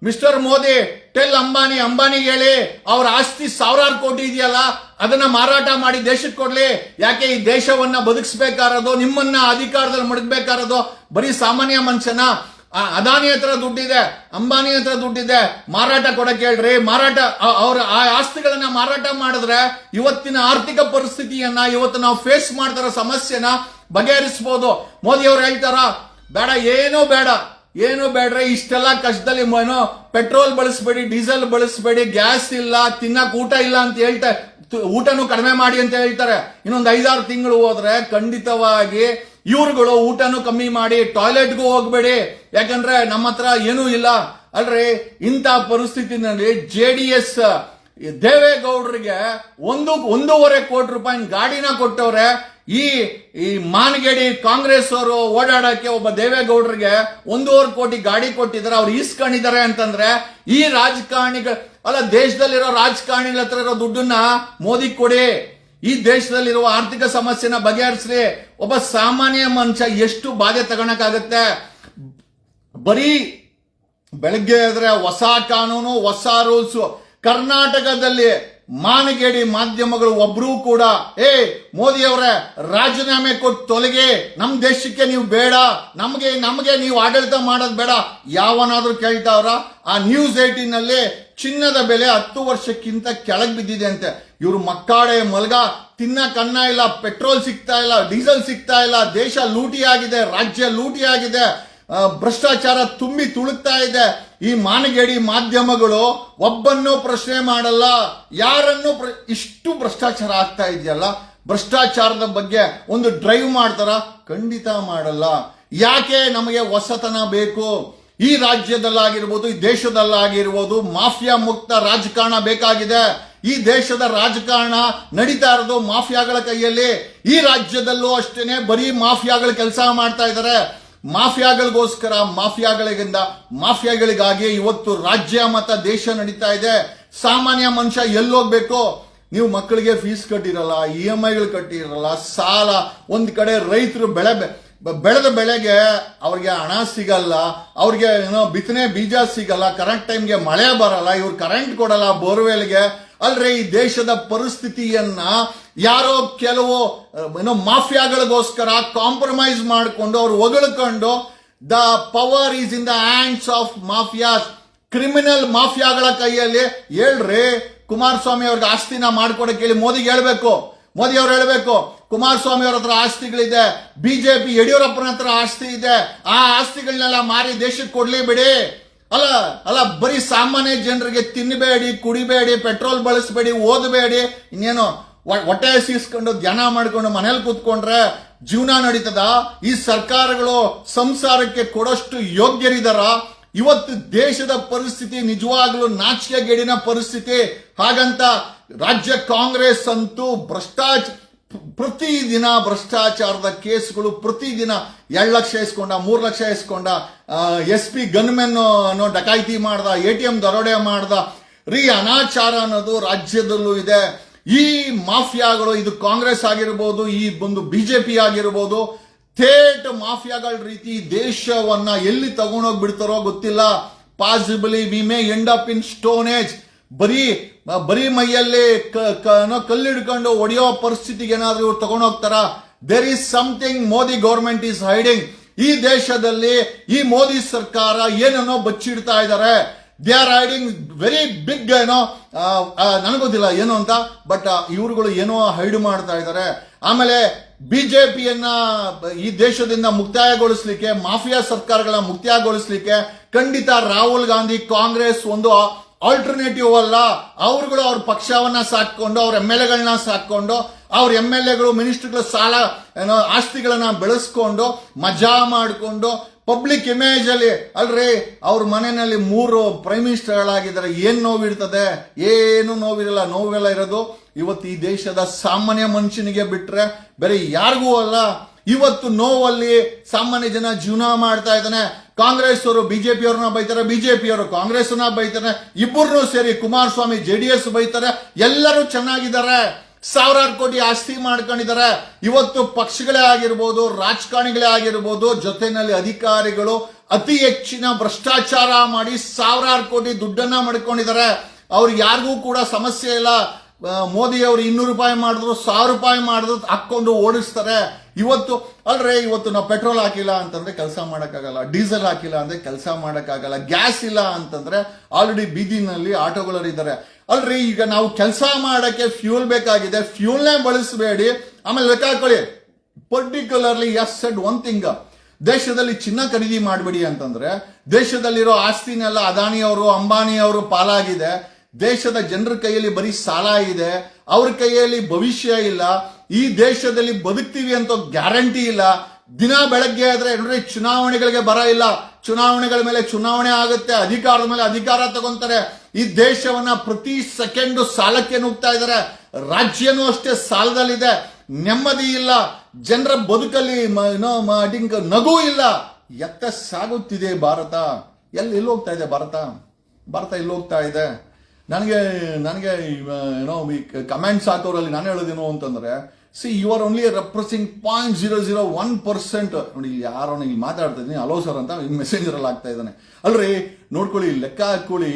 ಮಿಸ್ಟರ್ ಮೋದಿ ಟೆಲ್ ಅಂಬಾನಿಗೆ ಹೇಳಿ, ಅವ್ರ ಆಸ್ತಿ 1000 ಕೋಟಿ ಇದೆಯಲ್ಲ, ಅದನ್ನ ಮಾರಾಟ ಮಾಡಿ ದೇಶಕ್ಕೆ ಕೊಡ್ಲಿ. ಯಾಕೆ ಈ ದೇಶವನ್ನ ಬದುಕಿಸ್ಬೇಕಾರದು, ನಿಮ್ಮನ್ನ ಅಧಿಕಾರದಲ್ಲಿ ಮಡಗಬೇಕಾರದು ಬರೀ ಸಾಮಾನ್ಯ ಮನುಷ್ಯನ? ಅದಾನಿ ಹತ್ರ ದುಡ್ಡಿದೆ, ಅಂಬಾನಿ ಹತ್ರ ದುಡ್ಡಿದೆ, ಮಾರಾಟ ಕೊಡಕ್ಕೆ ಹೇಳ್ರಿ. ಅವ್ರ ಆ ಆಸ್ತಿಗಳನ್ನ ಮಾರಾಟ ಮಾಡಿದ್ರೆ ಇವತ್ತಿನ ಆರ್ಥಿಕ ಪರಿಸ್ಥಿತಿಯನ್ನ, ಇವತ್ತು ನಾವು ಫೇಸ್ ಮಾಡ್ತಾರ ಸಮಸ್ಯೆನ ಬಗೆಹರಿಸಬಹುದು. ಮೋದಿ ಅವರು ಹೇಳ್ತಾರ, ಬೇಡ, ಏನು ಬೇಡ್ರೆ, ಇಷ್ಟೆಲ್ಲ ಕಷ್ಟದಲ್ಲಿ ಪೆಟ್ರೋಲ್ ಬಳಸಬೇಡಿ, ಡೀಸೆಲ್ ಬಳಸಬೇಡಿ, ಗ್ಯಾಸ್ ಇಲ್ಲ, ತಿನ್ನಕ್ ಊಟ ಇಲ್ಲ ಅಂತ ಹೇಳ್ತಾರೆ, ಊಟನೂ ಕಡಿಮೆ ಮಾಡಿ ಅಂತ ಹೇಳ್ತಾರೆ. ಇನ್ನೊಂದು 5-6 ತಿಂಗಳು ಹೋದ್ರೆ ಖಂಡಿತವಾಗಿ ಇವ್ರುಗಳು ಊಟನೂ ಕಮ್ಮಿ ಮಾಡಿ, ಟಾಯ್ಲೆಟ್ಗೂ ಹೋಗ್ಬೇಡಿ, ಯಾಕಂದ್ರೆ ನಮ್ಮ ಹತ್ರ ಏನೂ ಇಲ್ಲ. ಅಲ್ರಿ, ಇಂಥ ಪರಿಸ್ಥಿತಿನಲ್ಲಿ JDS ದೇವೇಗೌಡರಿಗೆ 1.5 ಕೋಟಿ ರೂಪಾಯಿ ಗಾಡಿನ ಕೊಟ್ಟವ್ರೆ. ಈ ಮಾನಗೇಡಿ ಕಾಂಗ್ರೆಸ್ ಅವರು ಓಡಾಡಕ್ಕೆ ಒಬ್ಬ ದೇವೇಗೌಡರಿಗೆ 1.5 ಕೋಟಿ ಗಾಡಿ ಕೊಟ್ಟಿದ್ದಾರೆ. ಅವ್ರು ಈಸ್ಕೊಂಡಿದ್ದಾರೆ ಅಂತಂದ್ರೆ, ಈ ರಾಜಕಾರಣಿಗಳ ಅಲ್ಲ, ದೇಶದಲ್ಲಿರೋ ರಾಜಕಾರಣಿಗಳ ಹತ್ರ ಇರೋ ದುಡ್ಡನ್ನ ಮೋದಿ ಕೊಡಿ. ಈ ದೇಶದಲ್ಲಿರುವ ಆರ್ಥಿಕ ಸಮಸ್ಯೆನ ಬಗೆಹರಿಸ್ರಿ. ಒಬ್ಬ ಸಾಮಾನ್ಯ ಮನುಷ್ಯ ಎಷ್ಟು ಬಾಧೆ ತಗೊಳಕಾಗತ್ತೆ? ಬರೀ ಬೆಳಗ್ಗೆ ಆದ್ರೆ ಹೊಸ ಕಾನೂನು, ಹೊಸ ರೂಲ್ಸ್. ಕರ್ನಾಟಕದಲ್ಲಿ ಮಾನಗೇಡಿ ಮಾಧ್ಯಮಗಳು ಒಬ್ರು ಕೂಡ, ಮೋದಿ ಅವರೇ ರಾಜೀನಾಮೆ ಕೊಟ್ಟು ತೊಲಗಿ, ನಮ್ ದೇಶಕ್ಕೆ ನೀವು ಬೇಡ, ನಮಗೆ ನೀವು ಆಡಳಿತ ಮಾಡೋದು ಬೇಡ, ಯಾವನಾದ್ರೂ ಕೇಳ್ತಾವ್ರ? ಆ ನ್ಯೂಸ್ 18 ನಲ್ಲಿ ಚಿನ್ನದ ಬೆಲೆ 10 ವರ್ಷಕ್ಕಿಂತ ಕೆಳಗೆ ಬಿದ್ದಿದೆ ಅಂತೆ. ಇವ್ರು ಮಕ್ಕಾಡೆ ಮಲ್ಗ, ತಿನ್ನಕ್ ಅನ್ನ ಇಲ್ಲ, ಪೆಟ್ರೋಲ್ ಸಿಗ್ತಾ ಇಲ್ಲ, ಡೀಸೆಲ್ ಸಿಗ್ತಾ ಇಲ್ಲ, ದೇಶ ಲೂಟಿ ಆಗಿದೆ, ರಾಜ್ಯ ಲೂಟಿ ಆಗಿದೆ, ಭ್ರಷ್ಟಾಚಾರ ತುಂಬಿ ತುಳುಕ್ತಾ ಇದೆ. ಈ ಮಾನಗೇಡಿ ಮಾಧ್ಯಮಗಳು ಒಬ್ಬನ್ನು ಪ್ರಶ್ನೆ ಮಾಡಲ್ಲ, ಯಾರನ್ನು ಇಷ್ಟು ಭ್ರಷ್ಟಾಚಾರ ಆಗ್ತಾ ಇದೆಯಲ್ಲ, ಭ್ರಷ್ಟಾಚಾರದ ಬಗ್ಗೆ ಒಂದು ಡ್ರೈವ್ ಮಾಡ್ತಾರ? ಖಂಡಿತ ಮಾಡಲ್ಲ. ಯಾಕೆ ನಮಗೆ ಹೊಸತನ ಬೇಕು? ಈ ರಾಜ್ಯದಲ್ಲಾಗಿರ್ಬೋದು, ಈ ದೇಶದಲ್ಲಾಗಿರ್ಬೋದು ಮಾಫಿಯಾ ಮುಕ್ತ ರಾಜಕಾರಣ ಬೇಕಾಗಿದೆ. ಈ ದೇಶದ ರಾಜಕಾರಣ ನಡೀತಾ ಇರೋದು ಮಾಫಿಯಾಗಳ ಕೈಯಲ್ಲಿ. ಈ ರಾಜ್ಯದಲ್ಲೂ ಅಷ್ಟೇನೆ ಬರೀ ಮಾಫಿಯಾಗಳು ಕೆಲಸ ಮಾಡ್ತಾ ಇದ್ದಾರೆ. ಮಾಫಿಯಾಗಳಿಗೋಸ್ಕರ, ಮಾಫಿಯಾಗಳಿಗಾಗಿ ಇವತ್ತು ರಾಜ್ಯ ಮತ್ತು ದೇಶ ನಡೀತಾ ಇದೆ. ಸಾಮಾನ್ಯ ಮನುಷ್ಯ ಎಲ್ಲೋಗ್ಬೇಕು? ನೀವು ಮಕ್ಕಳಿಗೆ ಫೀಸ್ ಕಟ್ಟಿರಲ್ಲ, EMI ಕಟ್ಟಿರಲ್ಲ, ಸಾಲ, ಒಂದ್ ಕಡೆ ರೈತರು ಬೆಳೆದ ಬೆಳೆಗೆ ಅವ್ರಿಗೆ ಹಣ ಸಿಗಲ್ಲ, ಅವ್ರಿಗೆ ಬಿತ್ತನೆ ಬೀಜ ಸಿಗಲ್ಲ, ಕರೆಕ್ಟ್ ಟೈಮ್ಗೆ ಮಳೆ ಬರಲ್ಲ, ಇವ್ರು ಕರೆಂಟ್ ಕೊಡಲ್ಲ ಬೋರ್ವೆಲ್ಗೆ. ಅಲ್ರಿ, ಈ ದೇಶದ ಪರಿಸ್ಥಿತಿಯನ್ನ ಯಾರೋ ಕೆಲವು ಮಾಫಿಯಾಗಳಿಗೋಸ್ಕರ ಕಾಂಪ್ರಮೈಸ್ ಮಾಡಿಕೊಂಡು ಅವ್ರು ಹೊಗಳ್ಕೊಂಡು the power is in the hands of mafias, criminal ಮಾಫಿಯಾಗಳ ಕೈಯಲ್ಲಿ. ಹೇಳ್ರಿ, ಕುಮಾರಸ್ವಾಮಿ ಅವ್ರಿಗೆ ಆಸ್ತಿನ ಮಾಡ್ಕೊಡಕ್ಕೆ ಹೇಳಿ ಮೋದಿಗೆ ಹೇಳ್ಬೇಕು. ಮೋದಿ ಅವ್ರು ಹೇಳ್ಬೇಕು, ಕುಮಾರಸ್ವಾಮಿ ಅವ್ರ ಹತ್ರ ಆಸ್ತಿಗಳಿದೆ, ಬಿಜೆಪಿ ಯಡಿಯೂರಪ್ಪನ ಹತ್ರ ಆಸ್ತಿ ಇದೆ, ಆ ಆಸ್ತಿಗಳನ್ನೆಲ್ಲ ಮಾರಿ ದೇಶಕ್ಕೆ ಕೊಡ್ಲಿ ಬಿಡಿ. ಅಲ್ಲ ಬರೀ ಸಾಮಾನ್ಯ ಜನರಿಗೆ ತಿನ್ನಬೇಡಿ, ಕುಡಿಬೇಡಿ, ಪೆಟ್ರೋಲ್ ಬಳಸಬೇಡಿ, ಓದಬೇಡಿ, ಇನ್ನೇನು ಹೊಟ್ಟೆ ಹಸಿಸ್ಕೊಂಡು ಧ್ಯಾನ ಮಾಡ್ಕೊಂಡು ಮನೇಲಿ ಕೂತ್ಕೊಂಡ್ರೆ ಜೀವನ ನಡೀತದ? ಈ ಸರ್ಕಾರಗಳು ಸಂಸಾರಕ್ಕೆ ಕೊಡೋಷ್ಟು ಯೋಗ್ಯರಿದಾರ? ಇವತ್ತು ದೇಶದ ಪರಿಸ್ಥಿತಿ ನಿಜವಾಗ್ಲೂ ನಾಚಿಕೆಗೇಡಿನ ಪರಿಸ್ಥಿತಿ. ಹಾಗಂತ ರಾಜ್ಯ ಕಾಂಗ್ರೆಸ್ ಅಂತೂ ಪ್ರತಿದಿನ ಭ್ರಷ್ಟಾಚಾರದ ಕೇಸ್ಗಳು, ಪ್ರತಿದಿನ 2 ಲಕ್ಷ ಇಸ್ಕೊಂಡ, 3 ಲಕ್ಷ ಇಸ್ಕೊಂಡ, SP ಗನ್ಮೆನ್ ಡಕಾಯಿತಿ ಮಾಡ್ದ, ATM ದರೋಡೆ ಮಾಡ್ದ. ಅನಾಚಾರ ಅನ್ನೋದು ರಾಜ್ಯದಲ್ಲೂ ಇದೆ. ಈ ಮಾಫಿಯಾಗಳು, ಇದು ಕಾಂಗ್ರೆಸ್ ಆಗಿರ್ಬೋದು, ಈ ಒಂದು ಬಿಜೆಪಿ ಆಗಿರ್ಬೋದು, ಥೇಟ್ ಮಾಫಿಯಾಗಳ ರೀತಿ ದೇಶವನ್ನ ಎಲ್ಲಿ ತಗೊಂಡೋಗ್ಬಿಡ್ತಾರೋ ಗೊತ್ತಿಲ್ಲ. Possibly we may end up in stone age. ಬರೀ ಮೈಯಲ್ಲಿ ಕಲ್ಲಿಡ್ಕೊಂಡು ಹೊಡೆಯೋ ಪರಿಸ್ಥಿತಿಗೆ ಏನಾದ್ರೂ ಇವ್ರು ತಗೊಂಡೋಗ್ತಾರ? There is something Modi government is hiding. ಈ ದೇಶದಲ್ಲಿ ಈ ಮೋದಿ ಸರ್ಕಾರ ಏನನ್ನೋ ಬಚ್ಚಿಡ್ತಾ ಇದ್ದಾರೆ. They are hiding very big, ನನಗೋದಿಲ್ಲ ಏನು ಅಂತ, ಬಟ್ ಇವ್ರುಗಳು ಏನೋ ಹೈಡ್ ಮಾಡ್ತಾ ಇದ್ದಾರೆ. ಆಮೇಲೆ ಬಿಜೆಪಿಯನ್ನ ಈ ದೇಶದಿಂದ ಮುಕ್ತಾಯಗೊಳಿಸ್ಲಿಕ್ಕೆ, ಮಾಫಿಯಾ ಸರ್ಕಾರಗಳನ್ನ ಮುಕ್ತಾಯಗೊಳಿಸ್ಲಿಕ್ಕೆ ಖಂಡಿತ ರಾಹುಲ್ ಗಾಂಧಿ ಕಾಂಗ್ರೆಸ್ ಒಂದು ಆಲ್ಟರ್ನೇಟಿವ್ ಅಲ್ಲ. ಅವ್ರುಗಳು ಅವ್ರ ಪಕ್ಷವನ್ನ ಸಾಕೊಂಡು, ಅವ್ರ MLAಗಳನ್ನ ಸಾಕೊಂಡು, ಅವ್ರ MLAಗಳು ಮಿನಿಸ್ಟರ್ಗಳ ಸಾಲ ಆಸ್ತಿಗಳನ್ನ ಬೆಳೆಸ್ಕೊಂಡು ಮಜಾ ಮಾಡಿಕೊಂಡು ಪಬ್ಲಿಕ್ ಇಮೇಜ್ ಅಲ್ಲಿ, ಅಲ್ರಿ ಅವ್ರ ಮನೆಯಲ್ಲಿ 3 ಪ್ರೈಮ್ ಮಿನಿಸ್ಟರ್ಗಳಾಗಿದ್ದಾರೆ. ಏನ್ ನೋವಿರ್ತದೆ? ಏನು ನೋವಿರಲ್ಲ. ನೋವೆಲ್ಲ ಇರೋದು ಇವತ್ತು ಈ ದೇಶದ ಸಾಮಾನ್ಯ ಮನುಷ್ಯನಿಗೆ ಬಿಟ್ರೆ ಬೇರೆ ಯಾರಿಗೂ ಅಲ್ಲ. ಇವತ್ತು ನೋವಲ್ಲಿ ಸಾಮಾನ್ಯ ಜನ ಜೀವನ ಮಾಡ್ತಾ ಇದ್ದಾನೆ. ಕಾಂಗ್ರೆಸ್ ಅವರು ಬಿಜೆಪಿ ಅವ್ರನ್ನ ಬೈತಾರೆ, ಬಿಜೆಪಿ ಅವರು ಕಾಂಗ್ರೆಸ್ ಬೈತಾರೆ, ಇಬ್ಬರನ್ನೂ ಸೇರಿ ಕುಮಾರಸ್ವಾಮಿ JDS ಬೈತಾರೆ. ಎಲ್ಲರೂ ಚೆನ್ನಾಗಿದ್ದಾರೆ, ಸಾವಿರಾರು ಕೋಟಿ ಆಸ್ತಿ ಮಾಡ್ಕೊಂಡಿದ್ದಾರೆ. ಇವತ್ತು ಪಕ್ಷಗಳೇ ಆಗಿರ್ಬೋದು, ರಾಜಕಾರಣಿಗಳೇ ಆಗಿರ್ಬೋದು, ಜೊತೆನಲ್ಲಿ ಅಧಿಕಾರಿಗಳು ಅತಿ ಹೆಚ್ಚಿನ ಭ್ರಷ್ಟಾಚಾರ ಮಾಡಿ ಸಾವಿರಾರು ಕೋಟಿ ದುಡ್ಡನ್ನ ಮಾಡ್ಕೊಂಡಿದ್ದಾರೆ. ಅವ್ರಿಗೆ ಯಾರಿಗೂ ಕೂಡ ಸಮಸ್ಯೆ ಇಲ್ಲ. ಮೋದಿ ಅವರು 200 ರೂಪಾಯಿ ಮಾಡಿದ್ರು, 1000 ರೂಪಾಯಿ ಮಾಡಿದ್ರು ಹಾಕೊಂಡು ಓಡಿಸ್ತಾರೆ. ಇವತ್ತು ನಾವು ಪೆಟ್ರೋಲ್ ಹಾಕಿಲ್ಲ ಅಂತಂದ್ರೆ ಕೆಲಸ ಮಾಡಕ್ಕಾಗಲ್ಲ, ಡೀಸೆಲ್ ಹಾಕಿಲ್ಲ ಅಂದ್ರೆ ಕೆಲಸ ಮಾಡಕ್ಕಾಗಲ್ಲ, ಗ್ಯಾಸ್ ಇಲ್ಲ ಅಂತಂದ್ರೆ ಆಲ್ರೆಡಿ ಬೀದಿನಲ್ಲಿ ಆಟೋಗಳರಿದ್ದಾರೆ. ಈಗ ನಾವು ಕೆಲಸ ಮಾಡಕ್ಕೆ ಫ್ಯೂಲ್ ಬೇಕಾಗಿದೆ, ಫ್ಯೂಲ್ನೇ ಬಳಸಬೇಡಿ. ಆಮೇಲೆ ಲೆಕ್ಕ ಹಾಕೊಳ್ಳಿ, particularly as said one thing, ದೇಶದಲ್ಲಿ ಚಿನ್ನ ಖರೀದಿ ಮಾಡಬೇಡಿ ಅಂತಂದ್ರೆ ದೇಶದಲ್ಲಿರೋ ಆಸ್ತಿನೆಲ್ಲ ಅದಾನಿಯವರು, ಅಂಬಾನಿಯವರು ಪಾಲಾಗಿದೆ. ದೇಶದ ಜನರ ಕೈಯಲ್ಲಿ ಬರೀ ಸಾಲ ಇದೆ, ಅವ್ರ ಕೈಯಲ್ಲಿ ಭವಿಷ್ಯ ಇಲ್ಲ. ಈ ದೇಶದಲ್ಲಿ ಬದುಕ್ತೀವಿ ಅಂತ ಗ್ಯಾರಂಟಿ ಇಲ್ಲ. ದಿನ ಬೆಳಗ್ಗೆ ಆದ್ರೆ ನೋಡ್ರಿ, ಚುನಾವಣೆಗಳಿಗೆ ಬರ ಇಲ್ಲ, ಚುನಾವಣೆಗಳ ಮೇಲೆ ಚುನಾವಣೆ ಆಗುತ್ತೆ, ಅಧಿಕಾರದ ಮೇಲೆ ಅಧಿಕಾರ ತಗೊಂತಾರೆ. ಈ ದೇಶವನ್ನ ಪ್ರತಿ ಸೆಕೆಂಡ್ ಸಾಲಕ್ಕೆ ನುಗ್ತಾ ಇದ್ದಾರೆ. ರಾಜ್ಯನೂ ಅಷ್ಟೇ ಸಾಲದಲ್ಲಿದೆ, ನೆಮ್ಮದಿ ಇಲ್ಲ, ಜನರ ಬದುಕಲ್ಲಿ ನಗು ಇಲ್ಲ. ಎತ್ತ ಸಾಗುತ್ತಿದೆ ಭಾರತ? ಎಲ್ಲಿ ಹೋಗ್ತಾ ಇದೆ ಭಾರತ ಎಲ್ಲಿ ಹೋಗ್ತಾ ಇದೆ? ನನಗೆ ಕಮೆಂಟ್ಸ್ ಹಾಕೋರಲ್ಲಿ ನಾನು ಹೇಳೋದೇನು ಅಂತಂದ್ರೆ, ಯು ಆರ್ ಓನ್ಲಿ ರೆಪ್ರೆಸೆಂಟ್ 0.001%. ನೋಡಿ, ಯಾರೋ ಇಲ್ಲಿ ಮಾತಾಡ್ತಾ ಇದ್ದೀನಿ, ಹಲೋ ಸರ್ ಅಂತ ಮೆಸೇಂಜರ್ ಅಲ್ಲಿ ಆಗ್ತಾ ಇದ್ದಾನೆ. ನೋಡ್ಕೊಳ್ಳಿ, ಲೆಕ್ಕ ಹಾಕೊಳ್ಳಿ.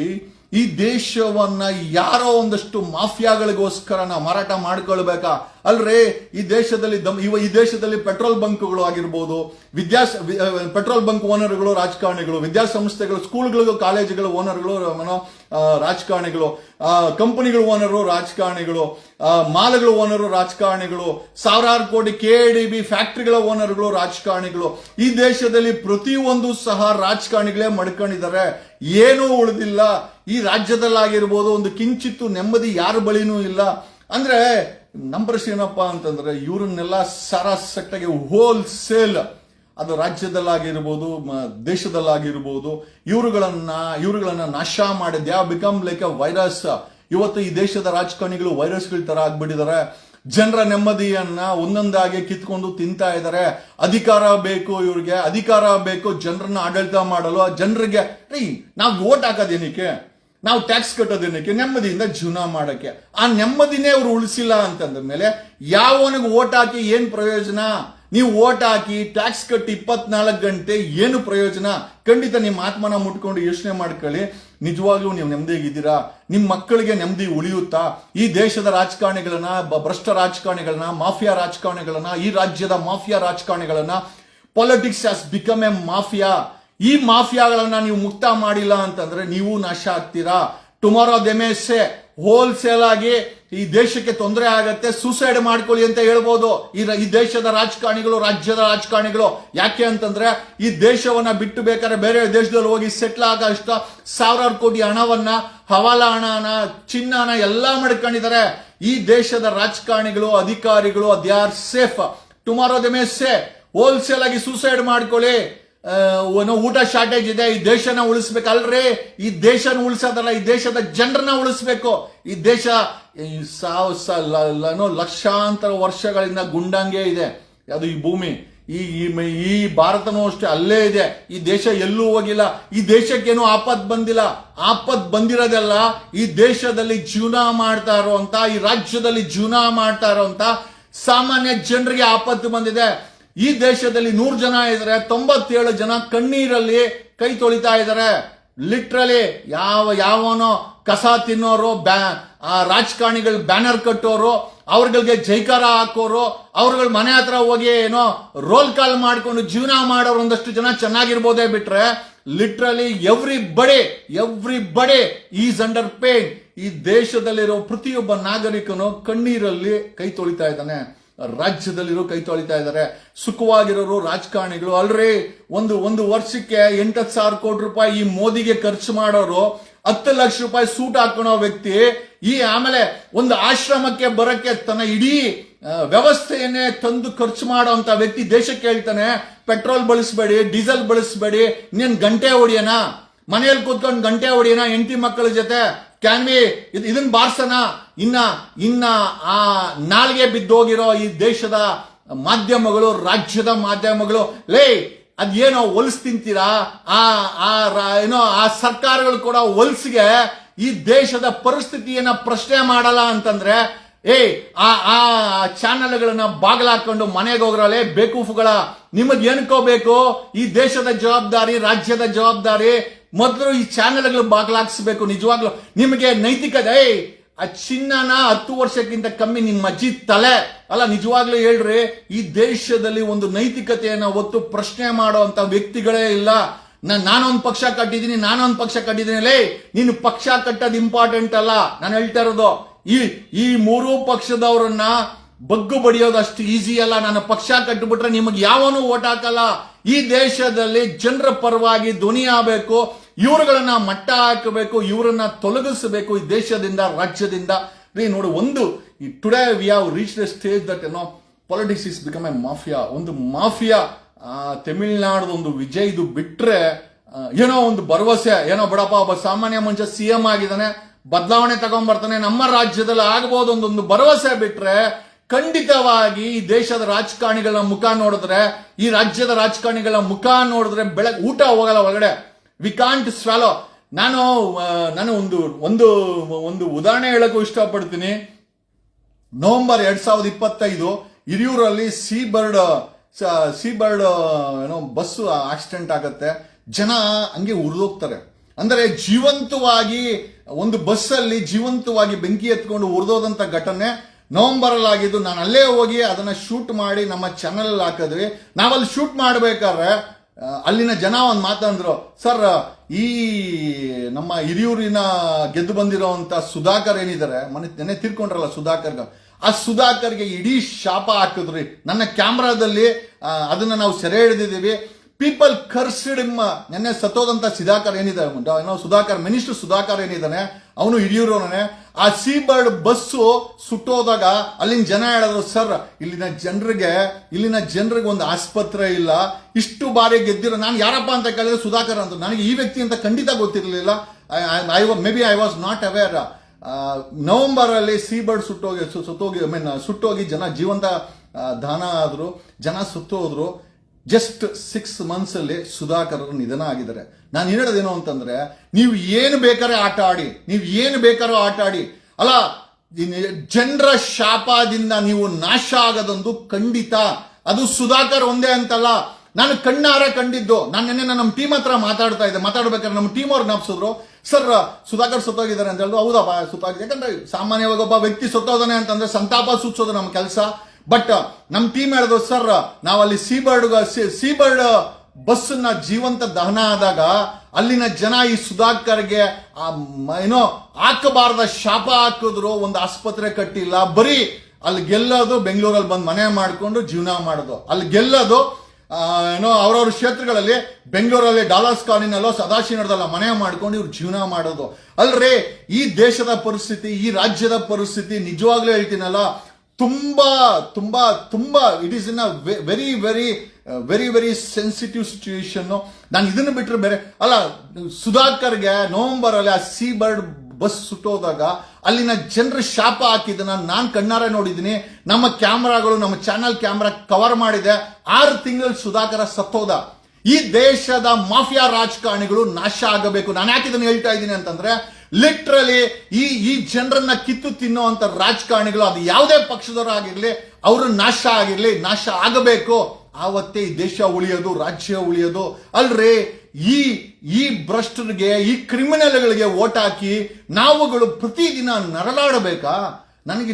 ಈ ದೇಶವನ್ನ ಯಾರೋ ಒಂದಷ್ಟು ಮಾಫಿಯಾಗಳಿಗೋಸ್ಕರ ನಾವು ಮಾರಾಟ ಮಾಡ್ಕೊಳ್ಬೇಕಾ? ಈ ದೇಶದಲ್ಲಿ ಪೆಟ್ರೋಲ್ ಬಂಕ್ಗಳು ಆಗಿರ್ಬೋದು, ಪೆಟ್ರೋಲ್ ಬಂಕ್ ಓನರ್ಗಳು ರಾಜಕಾರಣಿಗಳು, ವಿದ್ಯಾಸಂಸ್ಥೆಗಳು, ಸ್ಕೂಲ್ಗಳು, ಕಾಲೇಜುಗಳು ಓನರ್ಗಳು ರಾಜಕಾರಣಿಗಳು, ಕಂಪನಿಗಳು ಓನರು ರಾಜಕಾರಣಿಗಳು, ಮಾಲ್ಗಳು ಓನರು ರಾಜಕಾರಣಿಗಳು, ಸಾವಿರಾರು ಕೋಟಿ KIDB ಫ್ಯಾಕ್ಟರಿಗಳ ಓನರ್ಗಳು ರಾಜಕಾರಣಿಗಳು. ಈ ದೇಶದಲ್ಲಿ ಪ್ರತಿಯೊಂದು ಸಹ ರಾಜಕಾರಣಿಗಳೇ ಮಡ್ಕೊಂಡಿದ್ದಾರೆ. ಏನೂ ಉಳಿದಿಲ್ಲ. ಈ ರಾಜ್ಯದಲ್ಲಾಗಿರ್ಬೋದು ಒಂದು ಕಿಂಚಿತ್ತು ನೆಮ್ಮದಿ ಯಾರ ಬಳಿನೂ ಇಲ್ಲ. ಅಂದ್ರೆ ನಂಬರ್ಸ್ ಏನಪ್ಪಾ ಅಂತಂದ್ರೆ ಇವ್ರನ್ನೆಲ್ಲ ಸಾರಾಸಟ್ಟಾಗಿ ಹೋಲ್ಸೇಲ್, ಅದು ರಾಜ್ಯದಲ್ಲಾಗಿರ್ಬೋದು ದೇಶದಲ್ಲಾಗಿರ್ಬೋದು ಇವ್ರುಗಳನ್ನ ನಾಶ ಮಾಡಿ they have become like a virus. ಇವತ್ತು ಈ ದೇಶದ ರಾಜಕಾರಣಿಗಳು ವೈರಸ್ಗಳ ತರ ಆಗ್ಬಿಟ್ಟಿದ್ದಾರೆ. ಜನರ ನೆಮ್ಮದಿಯನ್ನ ಒಂದೊಂದಾಗಿ ಕಿತ್ಕೊಂಡು ತಿಂತಾ ಇದ್ದಾರೆ. ಅಧಿಕಾರ ಬೇಕು ಇವ್ರಿಗೆ, ಅಧಿಕಾರ ಬೇಕು ಜನರನ್ನ ಆಡಳಿತ ಮಾಡಲು. ಜನರಿಗೆ ನಾವು ವೋಟ್ ಹಾಕೋದೇನಕ್ಕೆ, ನಾವು ಟ್ಯಾಕ್ಸ್ ಕಟ್ಟೋದೇನಕ್ಕೆ, ನೆಮ್ಮದಿಯಿಂದ ಜೀವನ ಮಾಡಕ್ಕೆ. ಆ ನೆಮ್ಮದಿನೇ ಅವ್ರು ಉಳಿಸಿಲ್ಲ ಅಂತಂದ ಮೇಲೆ ಯಾವನಿಗೆ ವೋಟ್ ಹಾಕಿ ಏನ್ ಪ್ರಯೋಜನ? ನೀವು ವೋಟ್ ಹಾಕಿ ಟ್ಯಾಕ್ಸ್ ಕಟ್ಟಿ 24 ಗಂಟೆ ಏನು ಪ್ರಯೋಜನ? ಖಂಡಿತ ನಿಮ್ಮ ಆತ್ಮನ ಮುಟ್ಕೊಂಡು ಯೋಚನೆ ಮಾಡ್ಕೊಳ್ಳಿ. ನಿಜವಾಗ್ಲೂ ನೀವು ನೆಮ್ಮದಿಯಾಗಿದ್ದೀರಾ? ನಿಮ್ಮ ಮಕ್ಕಳಿಗೆ ನೆಮ್ಮದಿ ಉಳಿಯುತ್ತಾ? ಈ ದೇಶದ ರಾಜಕಾರಣಿಗಳನ್ನ, ಭ್ರಷ್ಟ ರಾಜಕಾರಣಿಗಳನ್ನ, ಮಾಫಿಯಾ ರಾಜಕಾರಣಿಗಳನ್ನ, ಈ ರಾಜ್ಯದ ಮಾಫಿಯಾ ರಾಜಕಾರಣಿಗಳನ್ನ, politics has become a mafia. ಈ ಮಾಫಿಯಾಗಳನ್ನ ನೀವು ಮುಕ್ತ ಮಾಡಿಲ್ಲ ಅಂತಂದ್ರೆ ನೀವು ನಾಶ ಆಗ್ತೀರಾ. Tomorrow they may say wholesale ಆಗಿ ಈ ದೇಶಕ್ಕೆ ತೊಂದರೆ ಆಗತ್ತೆ, ಸೂಸೈಡ್ ಮಾಡ್ಕೊಳ್ಳಿ ಅಂತ ಹೇಳ್ಬೋದು ಈ ದೇಶದ ರಾಜಕಾರಣಿಗಳು, ರಾಜ್ಯದ ರಾಜಕಾರಣಿಗಳು. ಯಾಕೆ ಅಂತಂದ್ರೆ ಈ ದೇಶವನ್ನ ಬಿಟ್ಟು ಬೇಕಾದ್ರೆ ಬೇರೆ ದೇಶದಲ್ಲಿ ಹೋಗಿ ಸೆಟ್ಲ್ ಆಗೋ ಸಾವಿರಾರು ಕೋಟಿ ಹಣವನ್ನ, ಹವಾಲಾ ಹಣನ, ಚಿನ್ನನ ಎಲ್ಲ ಮಾಡ್ಕೊಂಡಿದ್ದಾರೆ. ಈ ದೇಶದ ರಾಜಕಾರಣಿಗಳು, ಅಧಿಕಾರಿಗಳು they are safe. Tomorrow they may say wholesale ಆಗಿ ಸೂಸೈಡ್ ಮಾಡ್ಕೊಳ್ಳಿ, ಊಟ ಶಾರ್ಟೇಜ್ ಇದೆ, ಈ ದೇಶನ ಉಳಿಸ್ಬೇಕಲ್ರಿ. ಈ ದೇಶನ ಉಳಿಸೋದಲ್ಲ, ಈ ದೇಶದ ಜನರನ್ನ ಉಳಿಸ್ಬೇಕು. ಈ ದೇಶ ಲಕ್ಷಾಂತರ ವರ್ಷಗಳಿಂದ ಗುಂಡಂಗೆ ಇದೆ ಅದು ಈ ಭೂಮಿ. ಈ ಭಾರತನೂ ಅಷ್ಟೇ ಅಲ್ಲೇ ಇದೆ. ಈ ದೇಶ ಎಲ್ಲೂ ಹೋಗಿಲ್ಲ. ಈ ದೇಶಕ್ಕೇನು ಆಪತ್ ಬಂದಿಲ್ಲ. ಆಪತ್ ಬಂದಿರೋದೆಲ್ಲ ಈ ದೇಶದಲ್ಲಿ ಜೀವನ ಮಾಡ್ತಾ ಇರುವಂತ, ಈ ರಾಜ್ಯದಲ್ಲಿ ಜೀವನ ಮಾಡ್ತಾ ಇರುವಂತ ಸಾಮಾನ್ಯ ಜನರಿಗೆ ಆಪತ್ತು ಬಂದಿದೆ. ಈ ದೇಶದಲ್ಲಿ 100 ಜನ ಇದ್ದಾರೆ, 97 ಜನ ಕಣ್ಣೀರಲ್ಲಿ ಕೈ ತೊಳಿತಾ ಇದ್ದಾರೆ. ಲಿಟ್ರಲಿ ಯಾವನೋ ಕಸ ತಿನ್ನೋರು, ರಾಜಕಾರಣಿಗಳು ಬ್ಯಾನರ್ ಕಟ್ಟೋರು, ಅವ್ರಗಳಿಗೆ ಜೈಕಾರ ಹಾಕೋರು, ಅವ್ರಗಳ ಮನೆ ಹತ್ರ ಹೋಗಿ ಏನೋ ರೋಲ್ ಕಾಲ್ ಮಾಡ್ಕೊಂಡು ಜೀವನ ಮಾಡೋರು ಒಂದಷ್ಟು ಜನ ಚೆನ್ನಾಗಿರ್ಬೋದೇ ಬಿಟ್ರೆ ಲಿಟ್ರಲಿ ಎವ್ರಿ ಬಡಿ ಈಸ್ ಅಂಡರ್ ಪೇನ್. ಈ ದೇಶದಲ್ಲಿರೋ ಪ್ರತಿಯೊಬ್ಬ ನಾಗರಿಕನು ಕಣ್ಣೀರಲ್ಲಿ ಕೈ ತೊಳಿತಾ ಇದ್ದಾನೆ. ರಾಜ್ಯದಲ್ಲಿರೋ ಕೈ ತೊಳಿತಾ ಇದ್ದಾರೆ. ಸುಖವಾಗಿರೋರು ರಾಜಕಾರಣಿಗಳು ಅಲ್ರಿ. ಒಂದು ವರ್ಷಕ್ಕೆ 8,000 ಕೋಟಿ ರೂಪಾಯಿ ಈ ಮೋದಿಗೆ ಖರ್ಚು ಮಾಡೋರು, 10 ಲಕ್ಷ ರೂಪಾಯಿ ಸೂಟ್ ಹಾಕೊಳ್ಳೋ ವ್ಯಕ್ತಿ, ಈ ಆಮೇಲೆ ಒಂದು ಆಶ್ರಮಕ್ಕೆ ಬರಕ್ಕೆ ತನ್ನ ಇಡೀ ವ್ಯವಸ್ಥೆಯನ್ನೇ ತಂದು ಖರ್ಚು ಮಾಡೋಂತ ವ್ಯಕ್ತಿ ದೇಶಕ್ಕೆ ಹೇಳ್ತಾನೆ ಪೆಟ್ರೋಲ್ ಬಳಸಬೇಡಿ, ಡೀಸೆಲ್ ಬಳಸಬೇಡಿ, ನೀನ್ ಗಂಟೆ ಹೊಡಿಯೋಣ, ಮನೆಯಲ್ಲಿ ಕೂತ್ಕೊಂಡು ಗಂಟೆ ಹೊಡಿಯೋಣ ಹೆಂಡತಿ ಮಕ್ಕಳ ಜೊತೆ, ಕ್ಯಾನ್ವಿ ಇದನ್ನ ಬಾರ್ಸನ. ಇನ್ನ ಆ ನಾಲ್ಗೆ ಬಿದ್ದೋಗಿರೋ ಈ ದೇಶದ ಮಾಧ್ಯಮಗಳು, ರಾಜ್ಯದ ಮಾಧ್ಯಮಗಳು, ಅದೇನೋ ಹೊಲ್ಸ್ ತಿಂತೀರಾ? ಏನೋ ಆ ಸರ್ಕಾರಗಳು ಕೂಡ ಹೊಲ್ಸಿಗೆ ಈ ದೇಶದ ಪರಿಸ್ಥಿತಿಯನ್ನ ಪ್ರಶ್ನೆ ಮಾಡಲ್ಲ ಅಂತಂದ್ರೆ ಆ ಚಾನೆಲ್ಗಳನ್ನ ಬಾಗ್ಲಾಕೊಂಡು ಮನೆಗೆ ಹೋಗ್ರಲ್ಲೇ ಬೇಕೂಫುಗಳ. ನಿಮಗ್ ಏನ್ಕೋಬೇಕು? ಈ ದೇಶದ ಜವಾಬ್ದಾರಿ, ರಾಜ್ಯದ ಜವಾಬ್ದಾರಿ. ಮೊದಲು ಈ ಚಾನೆಲ್ಗಳು ಬಾಗ್ಲಾಕ್ಸ್ಬೇಕು. ನಿಜವಾಗ್ಲು ನಿಮಗೆ ನೈತಿಕತೆ, ಆ ಚಿನ್ನನ 10 ವರ್ಷಕ್ಕಿಂತ ಕಮ್ಮಿ ನಿಮ್ಮ ಅಜ್ಜಿ ತಲೆ ಅಲ್ಲ. ನಿಜವಾಗ್ಲೂ ಹೇಳ್ರಿ, ಈ ದೇಶದಲ್ಲಿ ಒಂದು ನೈತಿಕತೆಯನ್ನ ಒತ್ತು ಪ್ರಶ್ನೆ ಮಾಡುವಂತ ವ್ಯಕ್ತಿಗಳೇ ಇಲ್ಲ. ನಾನೊಂದು ಪಕ್ಷ ಕಟ್ಟಿದ್ದೀನಿ. ನೀನು ಪಕ್ಷ ಕಟ್ಟೋದು ಇಂಪಾರ್ಟೆಂಟ್ ಅಲ್ಲ. ನಾನು ಹೇಳ್ತಾ ಇರೋದು ಈ 3 ಪಕ್ಷದವರನ್ನ ಬಗ್ಗು ಬಡಿಯೋದು ಅಷ್ಟು ಈಸಿ ಅಲ್ಲ. ನಾನು ಪಕ್ಷ ಕಟ್ಟಿಬಿಟ್ರೆ ನಿಮಗೆ ಯಾವನು ಓಟ್ ಹಾಕಲ್ಲ. ಈ ದೇಶದಲ್ಲಿ ಜನರ ಪರವಾಗಿ ಧ್ವನಿ ಆಗಬೇಕು, ಇವರುಗಳನ್ನ ಮಟ್ಟ ಹಾಕಬೇಕು, ಇವರನ್ನ ತೊಲಗಿಸಬೇಕು ಈ ದೇಶದಿಂದ, ರಾಜ್ಯದಿಂದ. ನೋಡಿ, today we have reach the stage that politics is become a mafia. ಒಂದು ಮಾಫಿಯಾ. ತಮಿಳುನಾಡು ಒಂದು ವಿಜಯ್ ಇದು ಬಿಟ್ರೆ ಏನೋ ಒಂದು ಭರವಸೆ, ಏನೋ ಬಿಡಪ್ಪ ಒಬ್ಬ ಸಾಮಾನ್ಯ ಮನುಷ್ಯ CM ಆಗಿದ್ದಾನೆ, ಬದಲಾವಣೆ ತಗೊಂಡ್ಬರ್ತಾನೆ, ನಮ್ಮ ರಾಜ್ಯದಲ್ಲಿ ಆಗಬಹುದು ಒಂದು ಭರವಸೆ ಬಿಟ್ರೆ ಖಂಡಿತವಾಗಿ ಈ ದೇಶದ ರಾಜಕಾರಣಿಗಳ ಮುಖ ನೋಡಿದ್ರೆ, ಈ ರಾಜ್ಯದ ರಾಜಕಾರಣಿಗಳ ಮುಖ ನೋಡಿದ್ರೆ ಬೆಳಗ್ಗೆ ಊಟ ಹೋಗಲ್ಲ ಒಳಗಡೆ. We can't swallow. ನಾನು ಒಂದು ಉದಾಹರಣೆ ಹೇಳಕ್ಕೂ ಇಷ್ಟಪಡ್ತೀನಿ. ನವೆಂಬರ್ 2025 ಹಿರಿಯೂರಲ್ಲಿ ಸೀಬರ್ಡ್ ಏನೋ ಬಸ್ ಆಕ್ಸಿಡೆಂಟ್ ಆಗತ್ತೆ. ಜನ ಹಂಗೆ ಉರಿದೋಗ್ತಾರೆ. ಅಂದರೆ ಜೀವಂತವಾಗಿ ಒಂದು ಬಸ್ಸಲ್ಲಿ ಜೀವಂತವಾಗಿ ಬೆಂಕಿ ಎತ್ಕೊಂಡು ಉರಿದೋದಂತ ಘಟನೆ ನವೆಂಬರ್ ಅಲ್ಲಿ ಆಗಿದ್ದು. ನಾನು ಅಲ್ಲೇ ಹೋಗಿ ಅದನ್ನ ಶೂಟ್ ಮಾಡಿ ನಮ್ಮ ಚಾನೆಲ್ ಅಲ್ಲಿ ಹಾಕಿದ್ವಿ. ನಾವಲ್ಲಿ ಶೂಟ್ ಮಾಡ್ಬೇಕಾದ್ರೆ ಅಲ್ಲಿನ ಜನ ಒಂದು ಮಾತಂದ್ರು, ಸರ್ ಈ ನಮ್ಮ ಹಿರಿಯೂರಿನ ಗೆದ್ದು ಬಂದಿರೋಂತ ಸುಧಾಕರ್ ಏನಿದ್ದಾರೆ, ನೆನೆ ತೀರ್ಕೊಂಡ್ರಲ್ಲ ಆ ಸುಧಾಕರ್ಗೆ ಇಡೀ ಶಾಪ ಹಾಕಿದ್ರಿ. ನನ್ನ ಕ್ಯಾಮ್ರಾದಲ್ಲಿ ಅದನ್ನ ನಾವು ಸೆರೆ ಹಿಡಿದಿದ್ದೀವಿ. ಪೀಪಲ್ ಕರ್ಸಿಡ್ ನೆನ್ನೆ ಸತ್ತೋದಂತ ಸುಧಾಕರ್ ಏನಿದೆ, ಸುಧಾಕರ್ ಮಿನಿಸ್ಟರ್ ಸುಧಾಕರ್ ಏನಿದ್ದಾನೆ, ಅವನು ಹಿರಿಯೂರವನೇ. ಆ ಸೀಬರ್ಡ್ ಬಸ್ಸು ಸುಟ್ಟೋದಾಗ ಅಲ್ಲಿನ ಜನ ಹೇಳಿದ್ರು, ಸರ್ ಇಲ್ಲಿನ ಜನರಿಗೆ ಒಂದು ಆಸ್ಪತ್ರೆ ಇಲ್ಲ, ಇಷ್ಟು ಬಾರಿ ಗೆದ್ದಿರೋ. ನಾನು ಯಾರಪ್ಪ ಅಂತ ಕೇಳಿದ್ರೆ ಸುಧಾಕರ್ ಅಂತ. ನನಗೆ ಈ ವ್ಯಕ್ತಿ ಅಂತ ಖಂಡಿತ ಗೊತ್ತಿರಲಿಲ್ಲ. May be I was not aware. November ಅಲ್ಲಿ ಸೀಬರ್ಡ್ ಸುಟ್ಟೋಗಿ ಜನ ಜೀವಂತ ದಾನ ಆದ್ರು, ಜನ ಸುತ್ತೋದ್ರು. ಜಸ್ಟ್ 6 months ಅಲ್ಲಿ ಸುಧಾಕರ್ ನಿಧನ ಆಗಿದ್ದಾರೆ. ನಾನು ಹೇಳೋದೇನು ಅಂತಂದ್ರೆ, ನೀವು ಏನು ಬೇಕಾದ್ರೆ ಆಟ ಆಡಿ, ಅಲ್ಲ ಜನರ ಶಾಪದಿಂದ ನೀವು ನಾಶ ಆಗೋದೊಂದು ಖಂಡಿತ. ಅದು ಸುಧಾಕರ್ ಒಂದೇ ಅಂತಲ್ಲ, ನಾನು ಕಣ್ಣಾರೆ ಕಂಡಿದ್ದು. ನಾನು ನಿನ್ನೆ ನಮ್ಮ ಟೀಮ್ ಹತ್ರ ಮಾತಾಡ್ಬೇಕಾದ್ರೆ ನಮ್ಮ ಟೀಮ್ ಅವ್ರು ಜ್ಞಾಪಿಸಿದ್ರು, ಸರ್ ಸುಧಾಕರ್ ಸತ್ತೋಗಿದ್ದಾರೆ ಅಂತ ಹೇಳಿದ್ರು. ಹೌದಪ್ಪ ಸತ್ತೋಗಿದೆ. ಯಾಕಂದ್ರೆ ಸಾಮಾನ್ಯವಾಗಿ ಒಬ್ಬ ವ್ಯಕ್ತಿ ಸತ್ತೋದಾನೆ ಅಂತಂದ್ರೆ ಸಂತಾಪ ಸೂಚಿಸೋದು ನಮ್ಮ ಕೆಲಸ. ಬಟ್ ನಮ್ಮ ಟೀಮ್ ಹೇಳಿದ್ರು, ಸರ್ ನಾವಲ್ಲಿ ಸೀಬರ್ಡ್ ಬಸ್ಸನ್ನ ಜೀವಂತ ದಹನ ಆದಾಗ ಅಲ್ಲಿನ ಜನ ಈ ಸುಧಾಕರ್ಗೆ ಹಾಕಬಾರದ ಶಾಪ ಹಾಕಿದ್ರು. ಒಂದು ಆಸ್ಪತ್ರೆ ಕಟ್ಟಿಲ್ಲ, ಬರೀ ಅಲ್ಲಿ ಗೆಲ್ಲೋದು ಬೆಂಗಳೂರಲ್ಲಿ ಬಂದು ಮನೆ ಮಾಡ್ಕೊಂಡು ಜೀವನ ಮಾಡೋದು. ಅಲ್ಲಿ ಗೆಲ್ಲೋದು ಅವ್ರವ್ರ ಕ್ಷೇತ್ರಗಳಲ್ಲಿ, ಬೆಂಗಳೂರಲ್ಲಿ ಡಾಲರ್ಸ್ ಕಾಲೋನಿನಲ್ಲೋ ಸದಾಶಿವನಗರದಲ್ಲ ಮನೆ ಮಾಡ್ಕೊಂಡು ಇವ್ರು ಜೀವನ ಮಾಡೋದು. ಅಲ್ರಿ ಈ ದೇಶದ ಪರಿಸ್ಥಿತಿ, ಈ ರಾಜ್ಯದ ಪರಿಸ್ಥಿತಿ ನಿಜವಾಗ್ಲೂ ಹೇಳ್ತೀನಲ್ಲ, ತುಂಬಾ ತುಂಬಾ ತುಂಬಾ it is in a very very very very sensitive situation. ನಾನು ಇದನ್ನು ಬಿಟ್ಟರೆ ಬೇರೆ ಅಲ್ಲ. ಸುಧಾಕರ್ಗೆ ನವೆಂಬರ್ ಅಲ್ಲಿ ಆ ಸೀಬರ್ಡ್ ಬಸ್ ಸುಟ್ಟೋದಾಗ ಅಲ್ಲಿನ ಜನರ ಶಾಪ ಹಾಕಿದ್ದನ್ನ ನಾನು ಕಣ್ಣಾರೆ ನೋಡಿದ್ದೀನಿ. ನಮ್ಮ ಕ್ಯಾಮ್ರಾಗಳು, ನಮ್ಮ ಚಾನಲ್ ಕ್ಯಾಮ್ರಾ ಕವರ್ ಮಾಡಿದೆ. 6 ತಿಂಗಳಲ್ಲಿ ಸುಧಾಕರ ಸತ್ತೋದ. ಈ ದೇಶದ ಮಾಫಿಯಾ ರಾಜಕಾರಣಿಗಳು ನಾಶ ಆಗಬೇಕು. ನಾನು ಯಾಕೆ ಇದನ್ನು ಹೇಳ್ತಾ ಇದ್ದೀನಿ ಅಂತಂದ್ರೆ, ಲಿಟ್ರಲಿ ಈ ಜನರನ್ನ ಕಿತ್ತು ತಿನ್ನುವಂತ ರಾಜಕಾರಣಿಗಳು, ಅದು ಯಾವುದೇ ಪಕ್ಷದವರಾಗಿರ್ಲಿ, ಅವರು ನಾಶ ಆಗಬೇಕು. ಆವತ್ತೇ ಈ ದೇಶ ಉಳಿಯೋದು, ರಾಜ್ಯ ಉಳಿಯೋದು. ಅಲ್ರಿ ಈ ಭ್ರಷ್ಟರಿಗೆ, ಈ ಕ್ರಿಮಿನಲ್ಗಳಿಗೆ ಓಟ್ ಹಾಕಿ ನಾವುಗಳು ಪ್ರತಿದಿನ ನರಳಾಡಬೇಕಾ? ನನಗೆ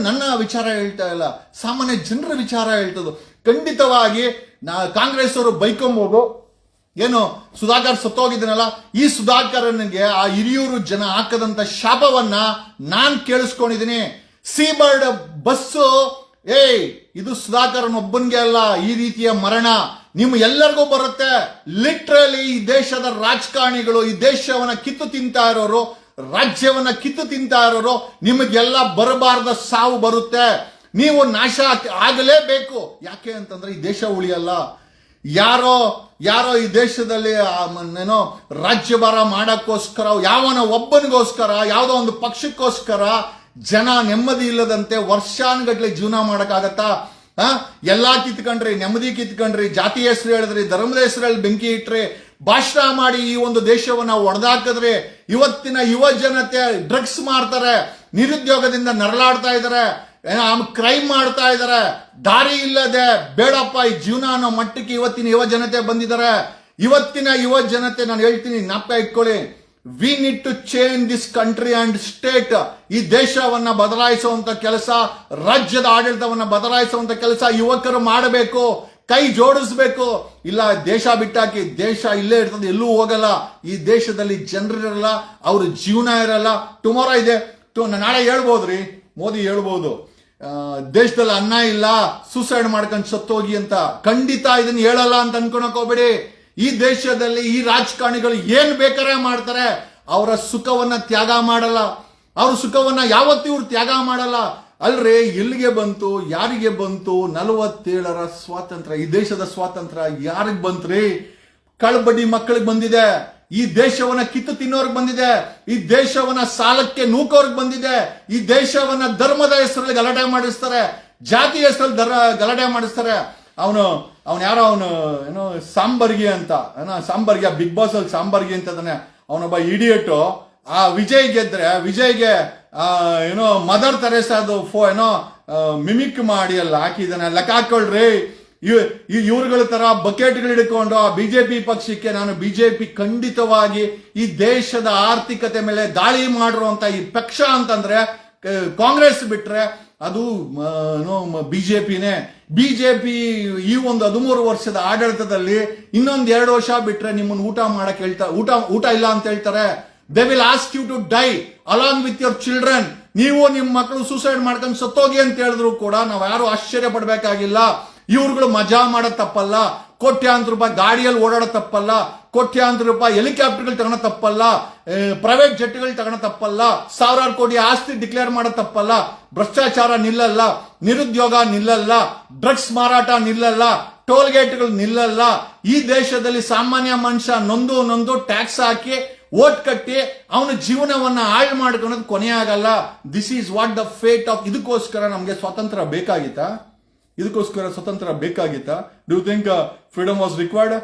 ನನ್ನ ವಿಚಾರ ಹೇಳ್ತಾ ಇಲ್ಲ, ಸಾಮಾನ್ಯ ಜನರ ವಿಚಾರ ಹೇಳ್ತದ್ದು. ಖಂಡಿತವಾಗಿ ಕಾಂಗ್ರೆಸ್ ಅವರು ಬೈಕೊಂಬೋದು, ಏನು ಸುಧಾಕರ್ ಸತ್ತೋಗಿದ್ದನಲ್ಲ, ಈ ಸುಧಾಕರನಿಗೆ ಆ ಹಿರಿಯೂರು ಜನ ಹಾಕದಂತ ಶಾಪವನ್ನ ನಾನ್ ಕೇಳಿಸ್ಕೊಂಡಿದ್ದೀನಿ. ಸೀಬರ್ಡ್ ಬಸ್ಸು ಇದು ಸುಧಾಕರನ್ ಒಬ್ಬನ್ಗೆ ಅಲ್ಲ, ಈ ರೀತಿಯ ಮರಣ ನಿಮ್ಮ ಎಲ್ಲರಿಗೂ ಬರುತ್ತೆ. ಲಿಟ್ರಲಿ ಈ ದೇಶದ ರಾಜಕಾರಣಿಗಳು, ಈ ದೇಶವನ್ನ ಕಿತ್ತು ತಿಂತಾ ಇರೋರು, ರಾಜ್ಯವನ್ನ ಕಿತ್ತು ತಿಂತಾ ಇರೋರು, ನಿಮಗೆಲ್ಲ ಬರಬಾರ್ದ ಸಾವು ಬರುತ್ತೆ. ನೀವು ನಾಶ ಆಗಲೇಬೇಕು. ಯಾಕೆ ಅಂತಂದ್ರೆ ಈ ದೇಶ ಉಳಿಯಲ್ಲ. ಯಾರೋ ಈ ದೇಶದಲ್ಲಿ ರಾಜ್ಯಭಾರ ಮಾಡಕ್ಕೋಸ್ಕರ, ಯಾವನ ಒಬ್ಬನಿಗೋಸ್ಕರ, ಯಾವುದೋ ಒಂದು ಪಕ್ಷಕ್ಕೋಸ್ಕರ ಜನ ನೆಮ್ಮದಿ ಇಲ್ಲದಂತೆ ವರ್ಷಾನುಗಟ್ಲೆ ಜೀವನ ಮಾಡಕ್ಕಾಗತ್ತಾ? ಎಲ್ಲಾ ಕಿತ್ಕೊಂಡ್ರಿ, ನೆಮ್ಮದಿ ಕಿತ್ಕೊಂಡ್ರಿ, ಜಾತಿ ಹೆಸರು ಹೇಳಿದ್ರಿ, ಧರ್ಮದ ಹೆಸರಲ್ಲಿ ಬೆಂಕಿ ಇಟ್ರಿ, ಭಾಷಣ ಮಾಡಿ ಈ ಒಂದು ದೇಶವನ್ನ ಒಡೆದಾಕಿದ್ರಿ. ಇವತ್ತಿನ ಯುವ ಜನತೆ ಡ್ರಗ್ಸ್ ಮಾಡ್ತಾರೆ, ನಿರುದ್ಯೋಗದಿಂದ ನರಳಾಡ್ತಾ ಇದಾರೆ, ಕ್ರೈಮ್ ಮಾಡ್ತಾ ಇದಾರೆ. ದಾರಿ ಇಲ್ಲದೆ ಬೇಡಪ್ಪ ಈ ಜೀವನ ಅನ್ನೋ ಮಟ್ಟಕ್ಕೆ ಇವತ್ತಿನ ಯುವ ಜನತೆ ಬಂದಿದ್ದಾರೆ. ಇವತ್ತಿನ ಯುವ ಜನತೆ ನಾನು ಹೇಳ್ತೀನಿ, ಜ್ಞಾಪಕ ಇಟ್ಕೊಳ್ಳಿ, we need to change this country and state. ಈ ದೇಶವನ್ನ ಬದಲಾಯಿಸುವಂತ ಕೆಲಸ, ರಾಜ್ಯದ ಆಡಳಿತವನ್ನ ಬದಲಾಯಿಸುವಂತ ಕೆಲಸ ಯುವಕರು ಮಾಡಬೇಕು, ಕೈ ಜೋಡಿಸ್ಬೇಕು. ಇಲ್ಲ ದೇಶ ಬಿಟ್ಟಾಕಿ, ದೇಶ ಇಲ್ಲೇ ಇರ್ತದೆ, ಎಲ್ಲೂ ಹೋಗಲ್ಲ. ಈ ದೇಶದಲ್ಲಿ ಜನರಿರಲ್ಲ, ಅವ್ರ ಜೀವನ ಇರಲ್ಲ. ಟುಮಾರೋ ಇದೆ, ನಾಳೆ ಹೇಳ್ಬೋದ್ರಿ, ಮೋದಿ ಹೇಳ್ಬೋದು ದೇಶದಲ್ಲಿ ಅನ್ನ ಇಲ್ಲ, ಸೂಸೈಡ್ ಮಾಡ್ಕೊಂಡು ಸತ್ತೋಗಿ ಅಂತ. ಖಂಡಿತ ಇದನ್ನ ಹೇಳಲ್ಲ ಅಂತ ಅನ್ಕೊಳಕ್ ಹೋಗ್ಬೇಡಿ. ಈ ದೇಶದಲ್ಲಿ ಈ ರಾಜಕಾರಣಿಗಳು ಏನ್ ಬೇಕಾರೆ ಮಾಡ್ತಾರೆ, ಅವರ ಸುಖವನ್ನ ತ್ಯಾಗ ಮಾಡಲ್ಲ. ಅವ್ರ ಸುಖವನ್ನ ಯಾವತ್ತೂ ಇವ್ರು ತ್ಯಾಗ ಮಾಡಲ್ಲ. ಅಲ್ರಿ ಎಲ್ಲಿಗೆ ಬಂತು, ಯಾರಿಗೆ ಬಂತು 47ರ ಸ್ವಾತಂತ್ರ್ಯ? ಈ ದೇಶದ ಸ್ವಾತಂತ್ರ್ಯ ಯಾರಿಗ್ ಬಂತ್ರಿ? ಕಳ್ಬಡ್ಡಿ ಮಕ್ಕಳಿಗೆ ಬಂದಿದೆ, ಈ ದೇಶವನ್ನ ಕಿತ್ತು ತಿನ್ನೋರ್ಗೆ ಬಂದಿದೆ, ಈ ದೇಶವನ್ನ ಸಾಲಕ್ಕೆ ನೂಕೋರ್ಗೆ ಬಂದಿದೆ, ಈ ದೇಶವನ್ನ ಧರ್ಮದ ಹೆಸರಲ್ಲಿ ಗಲಾಟೆ ಮಾಡಿಸ್ತಾರೆ, ಜಾತಿ ಹೆಸರಲ್ಲಿ ಗಲಾಟೆ ಮಾಡಿಸ್ತಾರೆ. ಅವನು ಏನೋ ಸಾಂಬರ್ಗಿ ಅಂತ, ಸಾಂಬರ್ಗಿ, ಬಿಗ್ ಬಾಸ್ ಅಲ್ಲಿ ಸಾಂಬರ್ಗಿ ಅಂತದಾನೆ, ಅವನೊಬ್ಬ ಇಡಿಯಟ್. ಆ ವಿಜಯ್ ಗೆದ್ರೆ, ವಿಜಯ್ಗೆ ಮದರ್ ತೆರೇಸಾದು ಮಿಮಿಕ್ ಮಾಡಿ ಅಲ್ಲಿ ಹಾಕಿದಾನೆ. ಲೆಕ್ಕ ಹಾಕೊಳ್ರಿ, ಇವ್ರುಗಳ ತರ ಬಕೆಟ್ಗಳು ಹಿಡ್ಕೊಂಡು ಆ ಬಿಜೆಪಿ ಪಕ್ಷಕ್ಕೆ, ನಾನು ಬಿಜೆಪಿ ಖಂಡಿತವಾಗಿ ಈ ದೇಶದ ಆರ್ಥಿಕತೆ ಮೇಲೆ ದಾಳಿ ಮಾಡಿರುವಂತ ಈ ಪಕ್ಷ ಅಂತಂದ್ರೆ ಕಾಂಗ್ರೆಸ್ ಬಿಟ್ರೆ ಅದು ಬಿಜೆಪಿನೇ. ಬಿಜೆಪಿ ಈ ಒಂದು 13 ವರ್ಷದ ಆಡಳಿತದಲ್ಲಿ ಇನ್ನೊಂದು 2 ವರ್ಷ ಬಿಟ್ರೆ ನಿಮ್ಮನ್ನು ಊಟ ಮಾಡಕ್ ಹೇಳ್ತಾರೆ, ಊಟ ಇಲ್ಲ ಅಂತ ಹೇಳ್ತಾರೆ. They will ask you to die along with your children. ನೀವು ನಿಮ್ಮ ಮಕ್ಕಳು ಸೂಸೈಡ್ ಮಾಡ್ಕೊಂಡು ಸತ್ತೋಗಿ ಅಂತ ಹೇಳಿದ್ರು ಕೂಡ ನಾವು ಯಾರು ಆಶ್ಚರ್ಯ ಪಡ್ಬೇಕಾಗಿಲ್ಲ. ಇವ್ರುಗಳು ಮಜಾ ಮಾಡೋದ್ ತಪ್ಪಲ್ಲ. ಕೋಟ್ಯಾಂತರ ರೂಪಾಯಿ ಗಾಡಿಯಲ್ಲಿ ಓಡಾಡೋ ತಪ್ಪಲ್ಲ, ಕೋಟ್ಯಾಂತರ ರೂಪಾಯಿ ಹೆಲಿಕಾಪ್ಟರ್ಗಳು ತಗೊಳ್ಳೋ ತಪ್ಪಲ್ಲ, ಪ್ರೈವೇಟ್ ಜೆಟ್ಗಳು ತಗೊಳ್ಳೋ ತಪ್ಪಲ್ಲ, ಸಾವಿರಾರು ಕೋಟಿ ಆಸ್ತಿ ಡಿಕ್ಲೇರ್ ಮಾಡೋ ತಪ್ಪಲ್ಲ, ಭ್ರಷ್ಟಾಚಾರ ನಿಲ್ಲಲ್ಲ, ನಿರುದ್ಯೋಗ ನಿಲ್ಲಲ್ಲ, ಡ್ರಗ್ಸ್ ಮಾರಾಟ ನಿಲ್ಲಲ್ಲ, ಟೋಲ್ ಗೇಟ್ಗಳು ನಿಲ್ಲಲ್ಲ. ಈ ದೇಶದಲ್ಲಿ ಸಾಮಾನ್ಯ ಮನುಷ್ಯ ನೊಂದು ಟ್ಯಾಕ್ಸ್ ಹಾಕಿ ಓಟ್ ಕಟ್ಟಿ ಅವನ ಜೀವನವನ್ನ ಹಾಳು ಮಾಡ್ಕೊಳ್ಳೋದು ಕೊನೆಯಾಗಲ್ಲ. This is what the fate of. ಇದಕ್ಕೋಸ್ಕರ ನಮಗೆ ಸ್ವಾತಂತ್ರ್ಯ ಬೇಕಾಗಿತ್ತಾ? Do think freedom was required?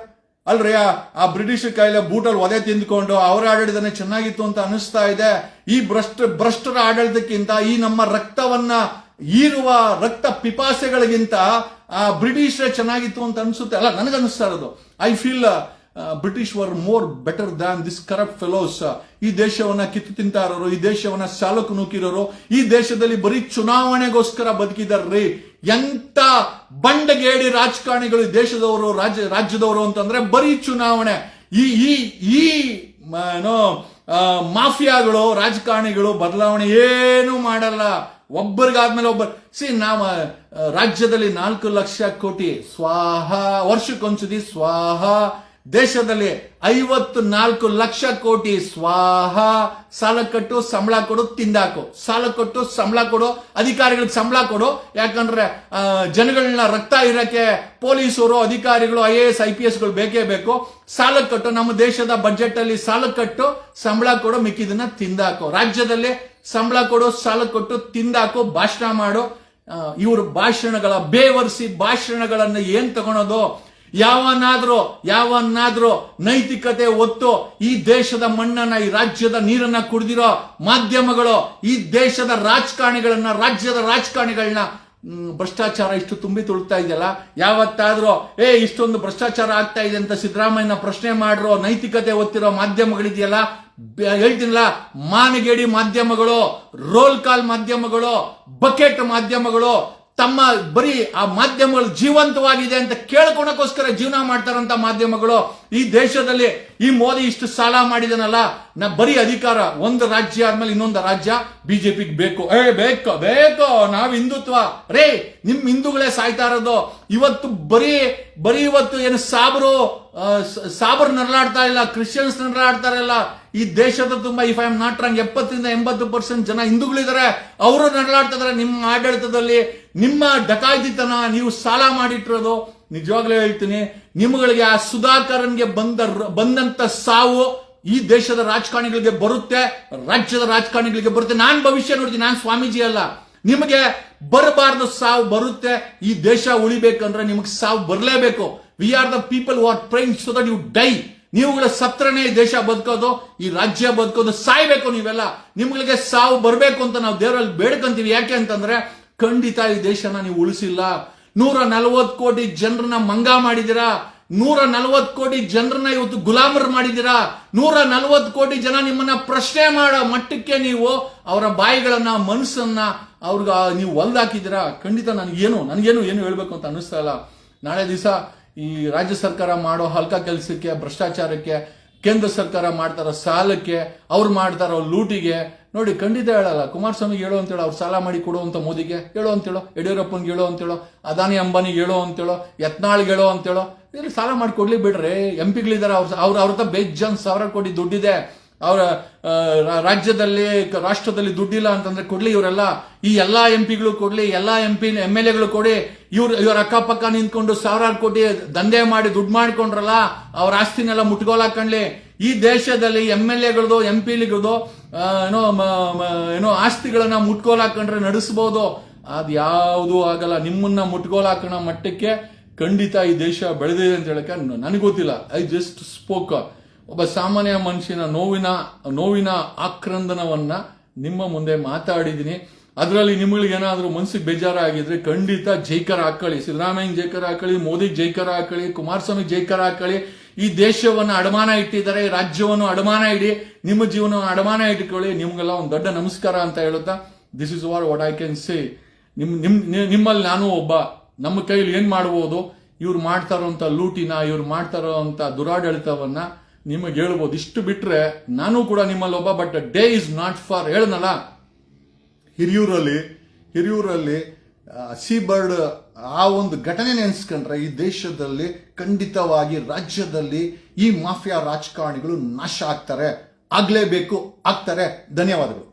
ಅಲ್ರಿ, ಆ ಬ್ರಿಟಿಷ್ ಕೈಲ ಬೂಟಲ್ಲಿ ಒದೆ ತಿಂದ್ಕೊಂಡು ಅವರ ಆಡಳಿತನೇ ಚೆನ್ನಾಗಿತ್ತು ಅಂತ ಅನಿಸ್ತಾ ಇದೆ. ಈ ಭ್ರಷ್ಟರ ಆಡಳಿತಕ್ಕಿಂತ, ಈ ನಮ್ಮ ರಕ್ತವನ್ನ ಹೀರುವ ರಕ್ತ ಪಿಪಾಸೆಗಳಿಗಿಂತ ಆ ಬ್ರಿಟಿಷರೇ ಚೆನ್ನಾಗಿತ್ತು ಅಂತ ಅನ್ಸುತ್ತೆ. ಅಲ್ಲ, ನನಗನ್ನಿಸ್ತಾ ಇರೋದು. I feel British var more better than this corrupt fellows. ಈ ದೇಶವನ್ನ ಕಿತ್ತು ತಿಂತಾ ಇರೋರು, ಈ ದೇಶವನ್ನ ಸಾಲಕ್ಕೆ ನೂಕಿರೋರು, ಈ ದೇಶದಲ್ಲಿ ಬರೀ ಚುನಾವಣೆಗೋಸ್ಕರ ಬದುಕಿದಾರ್ರಿ. ಎಂತ ಬಂಡಗೇಡಿ ರಾಜಕಾರಣಿಗಳು ಈ ದೇಶದವರು, ರಾಜ್ಯದವರು ಅಂತಂದ್ರೆ ಬರೀ ಚುನಾವಣೆ. ಈ ಮಾಫಿಯಾಗಳು, ರಾಜಕಾರಣಿಗಳು ಬದಲಾವಣೆ ಏನು ಮಾಡಲ್ಲ. ಒಬ್ಬರಿಗಾದ್ಮೇಲೆ ಒಬ್ಬರು. ನಾವು ರಾಜ್ಯದಲ್ಲಿ 4 ಲಕ್ಷ ಕೋಟಿ ಸ್ವಾಹ, ವರ್ಷಕ್ಕೊಂದ್ಸತಿ ಸ್ವಾಹ. ದೇಶದಲ್ಲಿ 54 ಲಕ್ಷ ಕೋಟಿ ಸ್ವಾಹ. ಸಾಲ ಕಟ್ಟು, ಸಂಬಳ ಕೊಡು, ತಿಂದಾಕು. ಸಾಲ ಕೊಟ್ಟು ಸಂಬಳ ಕೊಡು, ಅಧಿಕಾರಿಗಳಿಗೆ ಸಂಬಳ ಕೊಡು. ಯಾಕಂದ್ರೆ ಜನಗಳನ್ನ ರಕ್ತ ಇರಕ್ಕೆ ಪೊಲೀಸರು, ಅಧಿಕಾರಿಗಳು, IAS IPS ಗಳು ಬೇಕೇ ಬೇಕು. ಸಾಲ ಕಟ್ಟು, ನಮ್ಮ ದೇಶದ ಬಜೆಟ್ ಅಲ್ಲಿ ಸಾಲ ಕಟ್ಟು, ಸಂಬಳ ಕೊಡು, ಮಿಕ್ಕಿದನ್ನ ತಿಂದಾಕು. ರಾಜ್ಯದಲ್ಲಿ ಸಂಬಳ ಕೊಡು, ಸಾಲ ಕೊಟ್ಟು ತಿಂದಾಕು, ಭಾಷಣ ಮಾಡು. ಇವರು ಭಾಷಣಗಳ ಬೇವರ್ಸಿ ಭಾಷಣಗಳನ್ನ ಏನ್ ತಗೊಳೋದು? ಯಾವನ್ನಾದ್ರೂ ನೈತಿಕತೆ ಒತ್ತು ಈ ದೇಶದ ಮಣ್ಣನ್ನ, ಈ ರಾಜ್ಯದ ನೀರನ್ನ ಕುಡಿದಿರೋ ಮಾಧ್ಯಮಗಳು ಈ ದೇಶದ ರಾಜಕಾರಣಿಗಳನ್ನ, ರಾಜ್ಯದ ರಾಜಕಾರಣಿಗಳನ್ನ ಭ್ರಷ್ಟಾಚಾರ ಇಷ್ಟು ತುಂಬಿ ತುಳುಕ್ತಾ ಇದೆಯಲ್ಲ, ಯಾವತ್ತಾದ್ರೂ ಇಷ್ಟೊಂದು ಭ್ರಷ್ಟಾಚಾರ ಆಗ್ತಾ ಇದೆ ಅಂತ ಸಿದ್ದರಾಮಯ್ಯನ ಪ್ರಶ್ನೆ ಮಾಡಿರೋ ನೈತಿಕತೆ ಒತ್ತಿರೋ ಮಾಧ್ಯಮಗಳಿದೆಯಲ್ಲ, ಹೇಳ್ತೀನಲ್ಲ, ಮಾನಗೇಡಿ ಮಾಧ್ಯಮಗಳು, ರೋಲ್ ಕಾಲ್ ಮಾಧ್ಯಮಗಳು, ಬಕೆಟ್ ಮಾಧ್ಯಮಗಳು, ತಮ್ಮ ಬರೀ ಆ ಮಾಧ್ಯಮಗಳು ಜೀವಂತವಾಗಿದೆ ಅಂತ ಕೇಳ್ಕೊಳಕ್ಕೋಸ್ಕರ ಜೀವನ ಮಾಡ್ತಾರಂತ ಮಾಧ್ಯಮಗಳು. ಈ ದೇಶದಲ್ಲಿ ಈ ಮೋದಿ ಇಷ್ಟು ಸಾಲ ಮಾಡಿದನಲ್ಲ, ಬರೀ ಅಧಿಕಾರ, ಒಂದು ರಾಜ್ಯ ಆದ್ಮೇಲೆ ಇನ್ನೊಂದು ರಾಜ್ಯ ಬಿಜೆಪಿಗೆ ಬೇಕು, ಬೇಕು ನಾವ್ ಹಿಂದುತ್ವ. ನಿಮ್ ಹಿಂದೂಗಳೇ ಸಾಯ್ತಾ ಇರೋದು. ಇವತ್ತು ಬರೀ ಇವತ್ತು ಏನು ಸಾಬರು ನರಳಾಡ್ತಾ ಇಲ್ಲ, ಕ್ರಿಶ್ಚಿಯನ್ಸ್ ನರಳಾಡ್ತಾ ಇಲ್ಲ. ಈ ದೇಶದ ತುಂಬಾ, if I am not wrong, 70-80% ಜನ ಹಿಂದೂಗಳಿದ್ದಾರೆ. ಅವರು ನರಳಾಡ್ತಾ ಇದಾರೆ ನಿಮ್ಮ ಆಡಳಿತದಲ್ಲಿ. ನಿಮ್ಮ ಡಕಾಯಿತಿತನ, ನೀವು ಸಾಲ ಮಾಡಿಟ್ಟಿರೋದು. ನಿಜವಾಗ್ಲೂ ಹೇಳ್ತೀನಿ, ನಿಮ್ಗಳಿಗೆ ಆ ಸುಧಾಕರನ್ಗೆ ಬಂದಂತ ಸಾವು ಈ ದೇಶದ ರಾಜಕಾರಣಿಗಳಿಗೆ ಬರುತ್ತೆ, ರಾಜ್ಯದ ರಾಜಕಾರಣಿಗಳಿಗೆ ಬರುತ್ತೆ. ನಾನ್ ಭವಿಷ್ಯ ನೋಡ್ತೀನಿ, ನಾನ್ ಸ್ವಾಮೀಜಿ ಅಲ್ಲ. ನಿಮಗೆ ಬರಬಾರ್ದು ಸಾವು ಬರುತ್ತೆ. ಈ ದೇಶ ಉಳಿಬೇಕಂದ್ರೆ ನಿಮಗೆ ಸಾವು ಬರಲೇಬೇಕು. We are the people who are praying so that you die. ನೀವುಗಳ ಸತ್ರನೇ ಈ ದೇಶ ಬದುಕೋದು, ಈ ರಾಜ್ಯ ಬದುಕೋದು. ಸಾಯ್ಬೇಕು ನೀವೆಲ್ಲ. ನಿಮ್ಗಳಿಗೆ ಸಾವು ಬರಬೇಕು ಅಂತ ನಾವು ದೇವರಲ್ಲಿ ಬೇಡ್ಕೊಂತೀವಿ. ಯಾಕೆ ಅಂತಂದ್ರೆ ಖಂಡಿತ ಈ ದೇಶನ ನೀವು ಉಳಿಸಿಲ್ಲ. 140 ಕೋಟಿ ಜನರನ್ನ ಮಂಗ ಮಾಡಿದಿರಾ. 140 ಕೋಟಿ ಜನರನ್ನ ಇವತ್ತು ಗುಲಾಮರ್ ಮಾಡಿದಿರಾ. 140 ಕೋಟಿ ಜನ ನಿಮ್ಮನ್ನ ಪ್ರಶ್ನೆ ಮಾಡೋ ಮಟ್ಟಕ್ಕೆ ನೀವು ಅವರ ಬಾಯಿಗಳನ್ನ, ಮನಸ್ಸನ್ನ ಅವ್ರಿಗೆ ನೀವು ಹೊಲ್ದಾಕಿದ್ದೀರಾ. ಖಂಡಿತ ನನಗೇನು ಹೇಳ್ಬೇಕು ಅಂತ ಅನಿಸ್ತಾ ಇಲ್ಲ. ನಾಳೆ ದಿವಸ ಈ ರಾಜ್ಯ ಸರ್ಕಾರ ಮಾಡೋ ಹಲ್ಕ ಕೆಲಸಕ್ಕೆ, ಭ್ರಷ್ಟಾಚಾರಕ್ಕೆ, ಕೇಂದ್ರ ಸರ್ಕಾರ ಮಾಡ್ತಾರೋ ಸಾಲಕ್ಕೆ, ಅವ್ರು ಮಾಡ್ತಾರೋ ಲೂಟಿಗೆ ನೋಡಿ ಖಂಡಿತ ಹೇಳಲ್ಲ. ಕುಮಾರಸ್ವಾಮಿಗೆ ಹೇಳೋ ಅಂತೇಳೋ, ಅವ್ರು ಸಾಲ ಮಾಡಿ ಕೊಡು ಅಂತ ಮೋದಿಗೆ ಹೇಳೋ ಅಂತೇಳೋ, ಯಡಿಯೂರಪ್ಪನ್ಗೆ ಹೇಳೋ ಅಂತೇಳೋ, ಅದಾನಿ ಅಂಬಾನಿಗೆ ಹೇಳೋ ಅಂತೇಳೋ, ಯತ್ನಾಳ್ಗೆ ಹೇಳೋ ಅಂತೇಳೋ. ಇಲ್ಲಿ ಸಾಲ ಮಾಡಿ ಕೊಡ್ಲಿ ಬಿಡ್ರಿ. ಎಂಪಿಗಳಿದ್ದಾರೆ, ಅವ್ರ ಹತ್ರ ಬೇಜಾನ್ ಸಾವಿರ ಕೋಟಿ ದುಡ್ಡಿದೆ. ಅವರ ರಾಜ್ಯದಲ್ಲಿ, ರಾಷ್ಟ್ರದಲ್ಲಿ ದುಡ್ಡಿಲ್ಲ ಅಂತಂದ್ರೆ ಕೊಡ್ಲಿ. ಇವರೆಲ್ಲ, ಈ ಎಲ್ಲಾ ಎಂಪಿಗಳು ಕೊಡ್ಲಿ, ಎಲ್ಲಾ MLAಗಳು ಕೊಡಿ. ಇವ್ರ ಅಕ್ಕಪಕ್ಕ ನಿಂತ್ಕೊಂಡು ಸಾವಿರಾರು ಕೋಟಿ ದಂಧೆ ಮಾಡಿ ದುಡ್ಡು ಮಾಡ್ಕೊಂಡ್ರಲ್ಲ, ಅವ್ರ ಆಸ್ತಿನೆಲ್ಲ ಮುಟ್ಗೋಲಾಕಂಡ್ಲಿ. ಈ ದೇಶದಲ್ಲಿ MLAಗಳದು, MPಗಳದು ಆಸ್ತಿಗಳನ್ನ ಮುಟ್ಗೋಲಾಕೊಂಡ್ರೆ ನಡೆಸಬಹುದು. ಅದ್ ಯಾವುದು ಆಗಲ್ಲ. ನಿಮ್ಮನ್ನ ಮುಟ್ಗೋಲಾಕಣ ಮಟ್ಟಕ್ಕೆ ಖಂಡಿತ ಈ ದೇಶ ಬೆಳೆದಿದೆ ಅಂತ ಹೇಳಕ್ಕೆ ನನಗೆ ಗೊತ್ತಿಲ್ಲ. I just spoke. ಒಬ್ಬ ಸಾಮಾನ್ಯ ಮನುಷ್ಯನ ನೋವಿನ ಆಕ್ರಂದನವನ್ನ ನಿಮ್ಮ ಮುಂದೆ ಮಾತಾಡಿದೀನಿ. ಅದರಲ್ಲಿ ನಿಮಗೆ ಏನಾದ್ರೂ ಮನಸ್ಸಿಗೆ ಬೇಜಾರಾಗಿದ್ರೆ ಖಂಡಿತ ಜೈಕರ ಹಾಕೊಳ್ಳಿ. ಸಿದ್ದರಾಮಯ್ಯ ಜೈಕರ ಹಾಕೊಳ್ಳಿ, ಮೋದಿ ಜೈಕರ ಹಾಕೊಳ್ಳಿ, ಕುಮಾರಸ್ವಾಮಿ ಜೈಕರ ಹಾಕೊಳ್ಳಿ. ಈ ದೇಶವನ್ನು ಅಡಮಾನ ಇಟ್ಟಿದ್ದಾರೆ, ಈ ರಾಜ್ಯವನ್ನು ಅಡಮಾನ ಇಡಿ, ನಿಮ್ಮ ಜೀವನವನ್ನು ಅಡಮಾನ ಇಟ್ಕೊಳ್ಳಿ. ನಿಮ್ಗೆಲ್ಲ ಒಂದು ದೊಡ್ಡ ನಮಸ್ಕಾರ ಅಂತ ಹೇಳುತ್ತಾ, this is what I can say. ನಿಮ್ಮಲ್ಲಿ ನಾನು ಒಬ್ಬ. ನಮ್ಮ ಕೈಲಿ ಏನ್ ಮಾಡಬಹುದು? ಇವ್ರು ಮಾಡ್ತಾ ಇರೋಂಥ ಲೂಟಿನ, ಇವ್ರು ಮಾಡ್ತಾ ಇರೋಂಥ ದುರಾಡಳಿತವನ್ನ ನಿಮಗೆ ಹೇಳ್ಬೋದು. ಇಷ್ಟು ಬಿಟ್ರೆ ನಾನು ಕೂಡ ನಿಮ್ಮಲ್ಲಿ ಒಬ್ಬ. But day is not far. ಹೇಳನಲ್ಲ, ಹಿರಿಯೂರಲ್ಲಿ ಸೀಬರ್ಡ್ ಆ ಒಂದು ಘಟನೆ ನೆನೆಸ್ಕೊಂಡ್ರೆ ಈ ದೇಶದಲ್ಲಿ ಖಂಡಿತವಾಗಿ ರಾಜ್ಯದಲ್ಲಿ ಈ ಮಾಫಿಯಾ ರಾಜಕಾರಣಿಗಳು ನಾಶ ಆಗ್ತಾರೆ, ಆಗ್ಲೇಬೇಕು, ಆಗ್ತಾರೆ. ಧನ್ಯವಾದಗಳು.